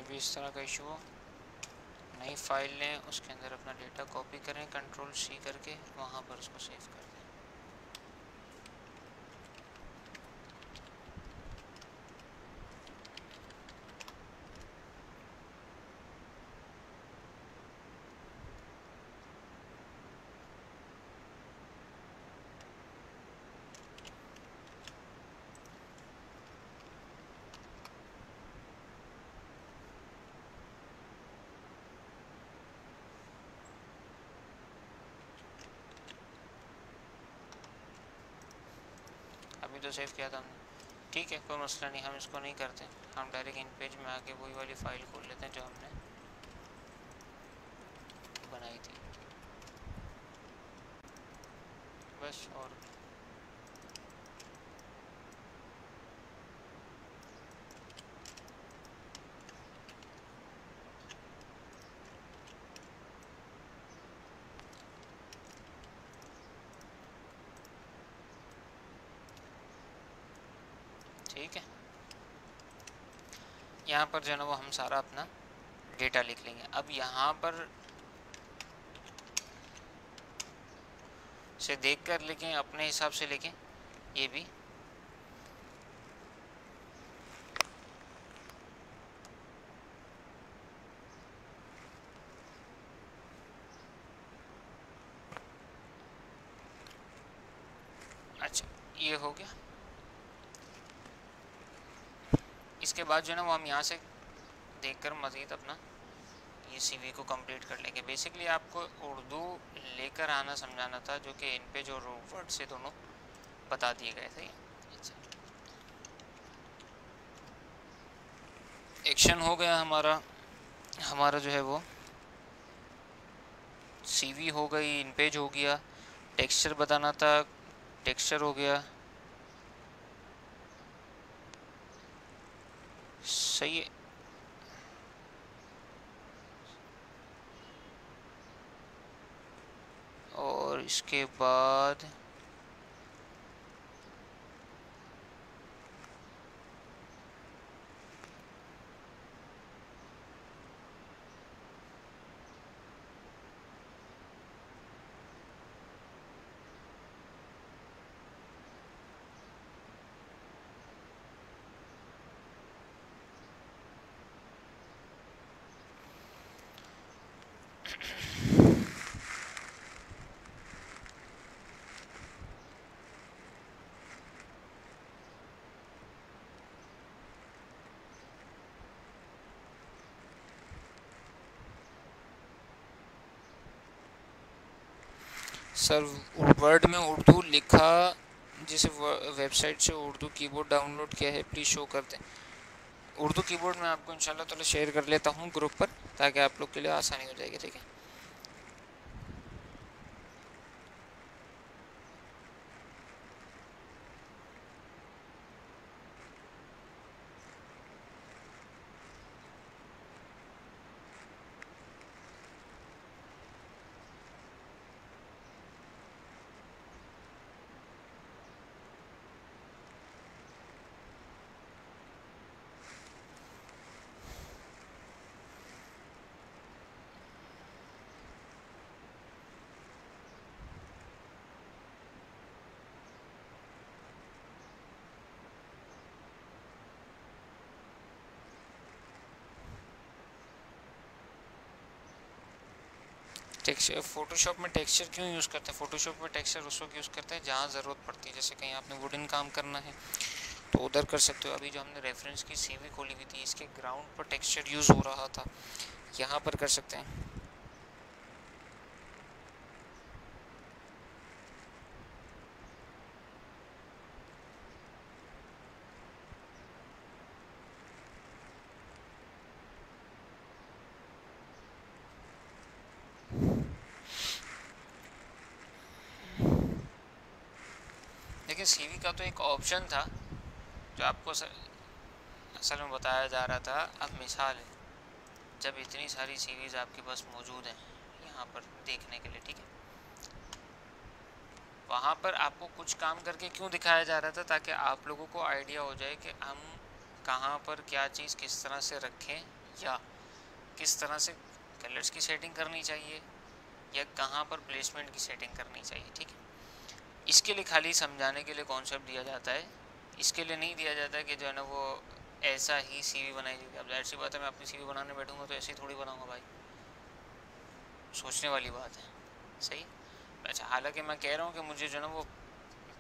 कोई भी इस तरह का इशू हो, नई फाइल लें, उसके अंदर अपना डेटा कॉपी करें, कंट्रोल C करके वहाँ पर उसको सेव कर दें। अभी तो सेव किया था हमने, ठीक है, कोई मसला नहीं, हम इसको नहीं करते, हम डायरेक्ट इन पेज में आके वही वाली फाइल खोल लेते हैं जो हमने बनाई थी बस। और ठीक है, यहाँ पर जो है ना वो हम सारा अपना डेटा लिख लेंगे। अब यहाँ पर से देख कर लिखें, अपने हिसाब से लिखें, ये भी अच्छा, ये हो गया। इसके बाद जो है ना वो हम यहाँ से देखकर मज़ीद अपना ये CV को कंप्लीट कर लेंगे। बेसिकली आपको उर्दू लेकर आना समझाना था, जो कि इन पे जो वर्ड से दोनों बता दिए गए थे। अच्छा, एक्शन हो गया हमारा, हमारा जो है वो CV हो गई, इन पेज हो गया, टेक्सचर बताना था, टेक्सचर हो गया, सही है। और इसके बाद सर वर्ड में उर्दू लिखा, जिसे वेबसाइट से उर्दू कीबोर्ड डाउनलोड किया है प्लीज़ शो कर दें। उर्दू कीबोर्ड मैं आपको इंशाल्लाह ताला शेयर कर लेता हूँ ग्रुप पर, ताकि आप लोग के लिए आसानी हो जाएगी, ठीक है। टेक्सचर, फोटोशॉप में टेक्सचर क्यों यूज़ करते हैं? फोटोशॉप में टेक्सचर उस वक्त यूज़ करते हैं जहाँ ज़रूरत पड़ती है, जैसे कहीं आपने वुडन काम करना है तो उधर कर सकते हो। अभी जो हमने रेफरेंस की CV खोली हुई थी, इसके ग्राउंड पर टेक्सचर यूज़ हो रहा था, यहाँ पर कर सकते हैं। लेकिन CV का तो एक ऑप्शन था जो आपको असल में बताया जा रहा था। अब मिसाल है, जब इतनी सारी CVs आपके पास मौजूद हैं यहाँ पर देखने के लिए, ठीक है, वहाँ पर आपको कुछ काम करके क्यों दिखाया जा रहा था? ताकि आप लोगों को आइडिया हो जाए कि हम कहाँ पर क्या चीज़ किस तरह से रखें या किस तरह से कलर्स की सेटिंग करनी चाहिए या कहाँ पर प्लेसमेंट की सेटिंग करनी चाहिए, ठीक है। इसके लिए खाली समझाने के लिए कॉन्सेप्ट दिया जाता है, इसके लिए नहीं दिया जाता है कि जो है ना वो ऐसा ही सीवी बनाई जाएगी। अब जाहिर सी बात है मैं अपनी सीवी बनाने बैठूंगा तो ऐसे ही थोड़ी बनाऊंगा भाई, सोचने वाली बात है, सही। अच्छा, हालांकि मैं कह रहा हूँ कि मुझे जो है ना वो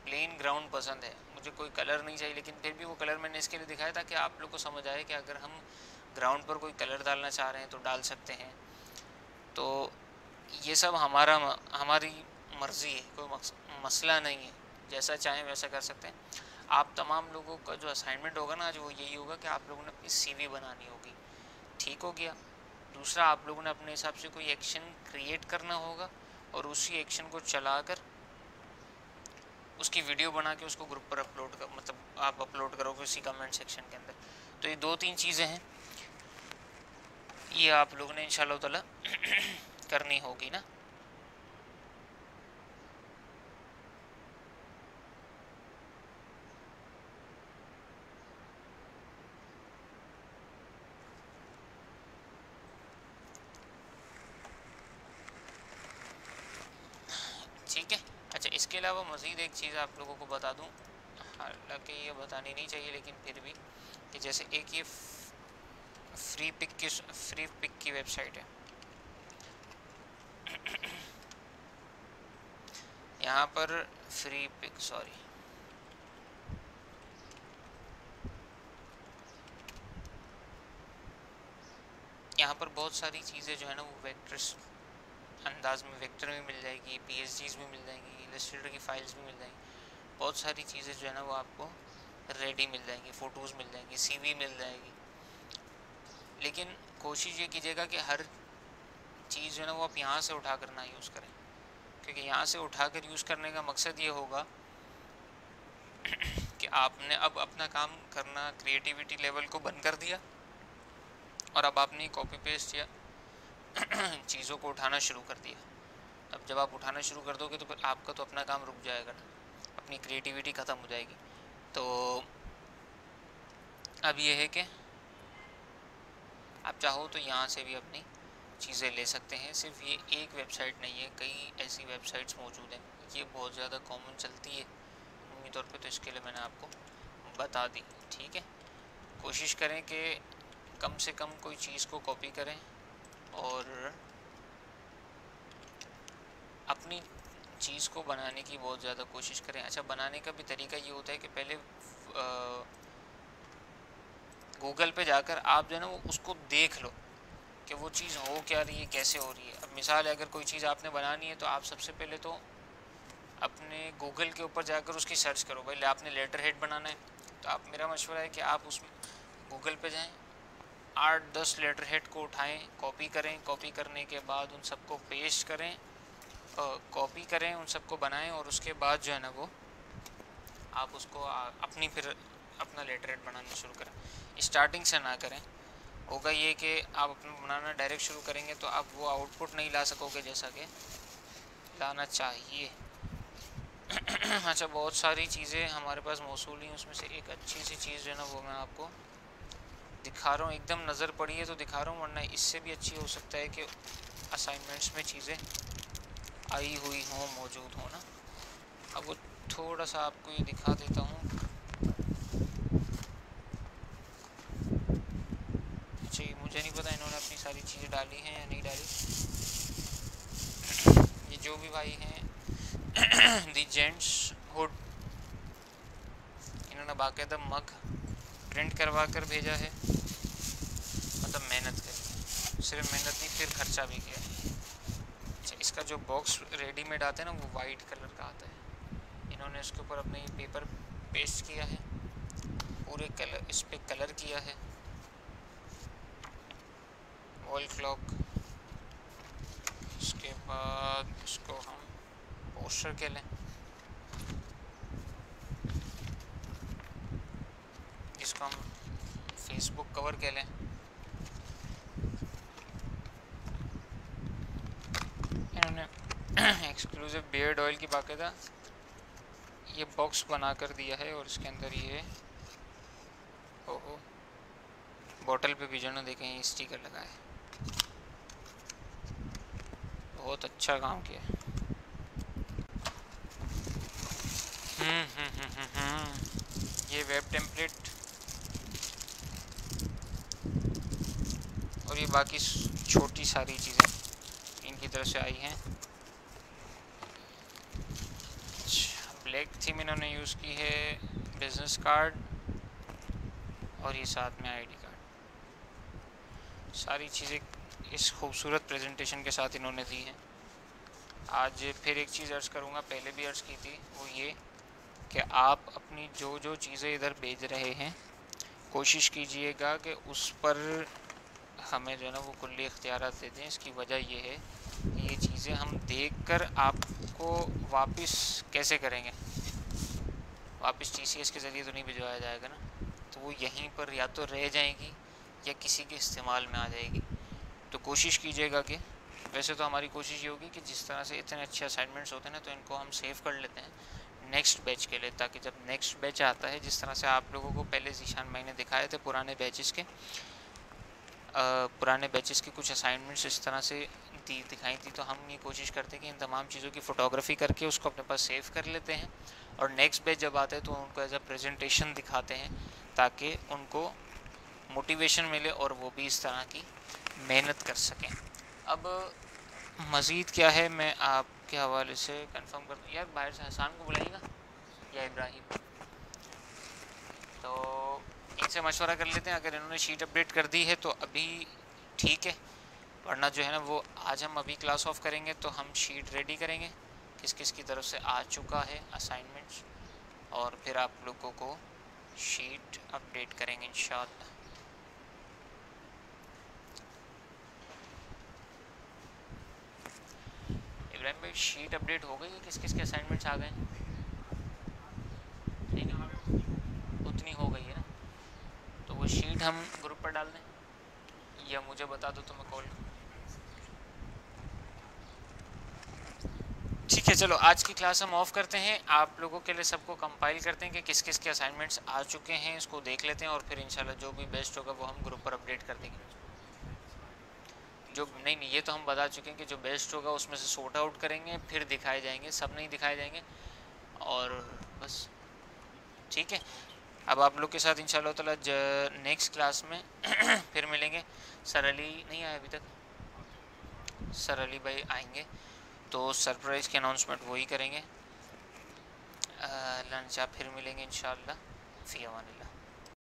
प्लेन ग्राउंड पसंद है, मुझे कोई कलर नहीं चाहिए, लेकिन फिर भी वो कलर मैंने इसके लिए दिखाया था कि आप लोग को समझ आए कि अगर हम ग्राउंड पर कोई कलर डालना चाह रहे हैं तो डाल सकते हैं। तो ये सब हमारी मर्ज़ी है, कोई मसला नहीं है, जैसा चाहें वैसा कर सकते हैं। आप तमाम लोगों का जो असाइनमेंट होगा ना आज वो यही होगा कि आप लोगों ने अपनी सीवी बनानी होगी, ठीक हो गया। दूसरा, आप लोगों ने अपने हिसाब से कोई एक्शन क्रिएट करना होगा और उसी एक्शन को चलाकर उसकी वीडियो बना के उसको ग्रुप पर अपलोड कर, मतलब आप अपलोड करोगे उसी कमेंट सेक्शन के अंदर। तो ये 2-3 चीज़ें हैं, ये आप लोगों ने इंशाल्लाह ताला करनी होगी ना। ठीक है। अच्छा, इसके अलावा मज़ीद एक चीज़ आप लोगों को बता दूं, हालांकि ये बतानी नहीं चाहिए लेकिन फिर भी, कि जैसे एक ये फ्री पिक की वेबसाइट है, यहाँ पर फ्री पिक, सॉरी, यहाँ पर बहुत सारी चीज़ें जो है ना वो वेक्टर्स अंदाज में वेक्टर में मिल जाएगी, पीएसजीज में मिल जाएंगी, इलस्ट्रेटर की फाइल्स भी मिल जाएंगी, बहुत सारी चीज़ें जो है ना वो आपको रेडी मिल जाएंगी, फ़ोटोज़ मिल जाएंगी, सीवी मिल जाएगी। लेकिन कोशिश ये कीजिएगा कि हर चीज़ जो है ना वो आप यहाँ से उठा कर ना यूज़ करें, क्योंकि यहाँ से उठा कर यूज़ करने का मकसद ये होगा कि आपने अब अपना काम करना क्रिएटिविटी लेवल को बंद कर दिया और अब आपने कॉपी पेस्ट या चीज़ों को उठाना शुरू कर दिया। अब जब आप उठाना शुरू कर दोगे तो फिर आपका तो अपना काम रुक जाएगा ना, अपनी क्रिएटिविटी ख़त्म हो जाएगी। तो अब ये है कि आप चाहो तो यहाँ से भी अपनी चीज़ें ले सकते हैं। सिर्फ ये एक वेबसाइट नहीं है, कई ऐसी वेबसाइट्स मौजूद हैं, ये बहुत ज़्यादा कॉमन चलती है उम्मीद तौर पे, तो इसके लिए मैंने आपको बता दी, ठीक है। कोशिश करें कि कम से कम कोई चीज़ को कॉपी करें और अपनी चीज़ को बनाने की बहुत ज़्यादा कोशिश करें। अच्छा, बनाने का भी तरीका ये होता है कि पहले गूगल पे जाकर आप जो है ना वो उसको देख लो कि वो चीज़ हो क्या रही है, कैसे हो रही है। अब मिसाल है, अगर कोई चीज़ आपने बनानी है तो आप सबसे पहले तो अपने गूगल के ऊपर जाकर उसकी सर्च करो। भाई आपने लेटर हेड बनाना है तो आप, मेरा मशवरा है कि आप उसमें गूगल पे जाएं, 8-10 लेटर हेड को उठाएं, कॉपी करें, कॉपी करने के बाद उन सबको पेस्ट करें, कॉपी करें, उन सबको बनाएं और उसके बाद जो है ना वो आप उसको अपनी फिर अपना लेटर हेड बनाना शुरू करें। स्टार्टिंग से ना करें, होगा ये कि आप अपना बनाना डायरेक्ट शुरू करेंगे तो आप वो आउटपुट नहीं ला सकोगे जैसा कि लाना चाहिए। अच्छा, बहुत सारी चीज़ें हमारे पास मौसूल हैं, उसमें से एक अच्छी सी चीज़ जो है ना वो मैं आपको दिखा रहा हूँ, एकदम नज़र पड़ी है तो दिखा रहा हूँ, वरना इससे भी अच्छी हो सकता है कि असाइनमेंट्स में चीज़ें आई हुई हों, मौजूद हों ना। अब वो थोड़ा सा आपको ये दिखा देता हूँ। अच्छा, ये मुझे नहीं पता इन्होंने अपनी सारी चीज़ें डाली हैं या नहीं डाली। ये जो भी भाई हैं दी जेंट्स हुड, इन्होंने बाकायदा मग प्रिंट करवा कर भेजा है, मतलब मेहनत करी, सिर्फ मेहनत नहीं फिर खर्चा भी किया। अच्छा, इसका जो बॉक्स रेडीमेड आता है ना वो वाइट कलर का आता है, इन्होंने इसके ऊपर अपने पेपर पेस्ट किया है, पूरे कलर इस पर कलर किया है, वॉल क्लॉक। इसके बाद इसको हम पोस्टर के लें, इसको हम फेसबुक कवर के लें। इन्होंने एक्सक्लूसिव बियर्ड ऑयल की बाकायदा ये बॉक्स बना कर दिया है और इसके अंदर ये बॉटल पे भी जो ना देखें स्टिकर लगा है, बहुत अच्छा काम किया। ये वेब टेम्पलेट और ये बाकी छोटी सारी चीज़ें इनकी तरफ से आई हैं। ब्लैक थीम इन्होंने यूज़ की है, बिजनेस कार्ड और ये साथ में आईडी कार्ड, सारी चीज़ें इस खूबसूरत प्रेजेंटेशन के साथ इन्होंने दी हैं। आज फिर एक चीज़ अर्ज़ करूँगा, पहले भी अर्ज़ की थी, वो ये कि आप अपनी जो जो चीज़ें इधर भेज रहे हैं कोशिश कीजिएगा कि उस पर हमें जो है ना वो कुल्ली इख्तियारात दे दें। इसकी वजह ये है कि ये चीज़ें हम देखकर आपको वापस कैसे करेंगे, वापस TCS के ज़रिए तो नहीं भिजवाया जाएगा ना, तो वो यहीं पर या तो रह जाएगी या किसी के इस्तेमाल में आ जाएगी। तो कोशिश कीजिएगा कि, वैसे तो हमारी कोशिश ये होगी कि जिस तरह से इतने अच्छे असाइनमेंट्स होते हैं ना, तो इनको हम सेव कर लेते हैं नेक्स्ट बैच के लिए, ताकि जब नेक्स्ट बैच आता है, जिस तरह से आप लोगों को पहले ज़ीशान भाई ने दिखाए थे पुराने बैचेस के कुछ असाइनमेंट्स इस तरह से दिखाई थी, तो हम ये कोशिश करते हैं कि इन तमाम चीज़ों की फ़ोटोग्राफी करके उसको अपने पास सेव कर लेते हैं और नेक्स्ट बैच जब आता है तो उनको एज अ प्रेजेंटेशन दिखाते हैं, ताकि उनको मोटिवेशन मिले और वो भी इस तरह की मेहनत कर सकें। अब मज़ीद क्या है, मैं आपके हवाले से कंफर्म कर दूँ। यार बाहर से हसान को बुलाइएगा या इब्राहिम, तो इनसे मशवरा कर लेते हैं। अगर इन्होंने शीट अपडेट कर दी है तो अभी ठीक है, वरना जो है ना वो आज हम अभी क्लास ऑफ करेंगे तो हम शीट रेडी करेंगे किस किस की तरफ से आ चुका है असाइनमेंट्स, और फिर आप लोगों को शीट अपडेट करेंगे इंशाअल्लाह। इब्राहिम भाई शीट अपडेट हो गई है, किस किस के असाइनमेंट्स आ गए? नहीं उतनी हो गई है ना, तो वो शीट हम ग्रुप पर डाल दें या मुझे बता दो तो मैं कॉल। ठीक है, चलो आज की क्लास हम ऑफ करते हैं। आप लोगों के लिए सबको कंपाइल करते हैं कि किस किस के असाइनमेंट्स आ चुके हैं, इसको देख लेते हैं और फिर इंशाल्लाह जो भी बेस्ट होगा वो हम ग्रुप पर अपडेट कर देंगे। जो नहीं ये तो हम बता चुके हैं कि जो बेस्ट होगा उसमें से सॉर्ट आउट करेंगे, फिर दिखाए जाएंगे, सब नहीं दिखाए जाएंगे, और बस ठीक है। अब आप लोग के साथ इंशाल्लाह ताला नेक्स्ट क्लास में फिर मिलेंगे। सर अली नहीं आए अभी तक, सर अली भाई आएंगे तो सरप्राइज़ की अनाउंसमेंट वही करेंगे। लंच आप फिर मिलेंगे इंशाल्लाह। फ़ी अमानिल्लाह।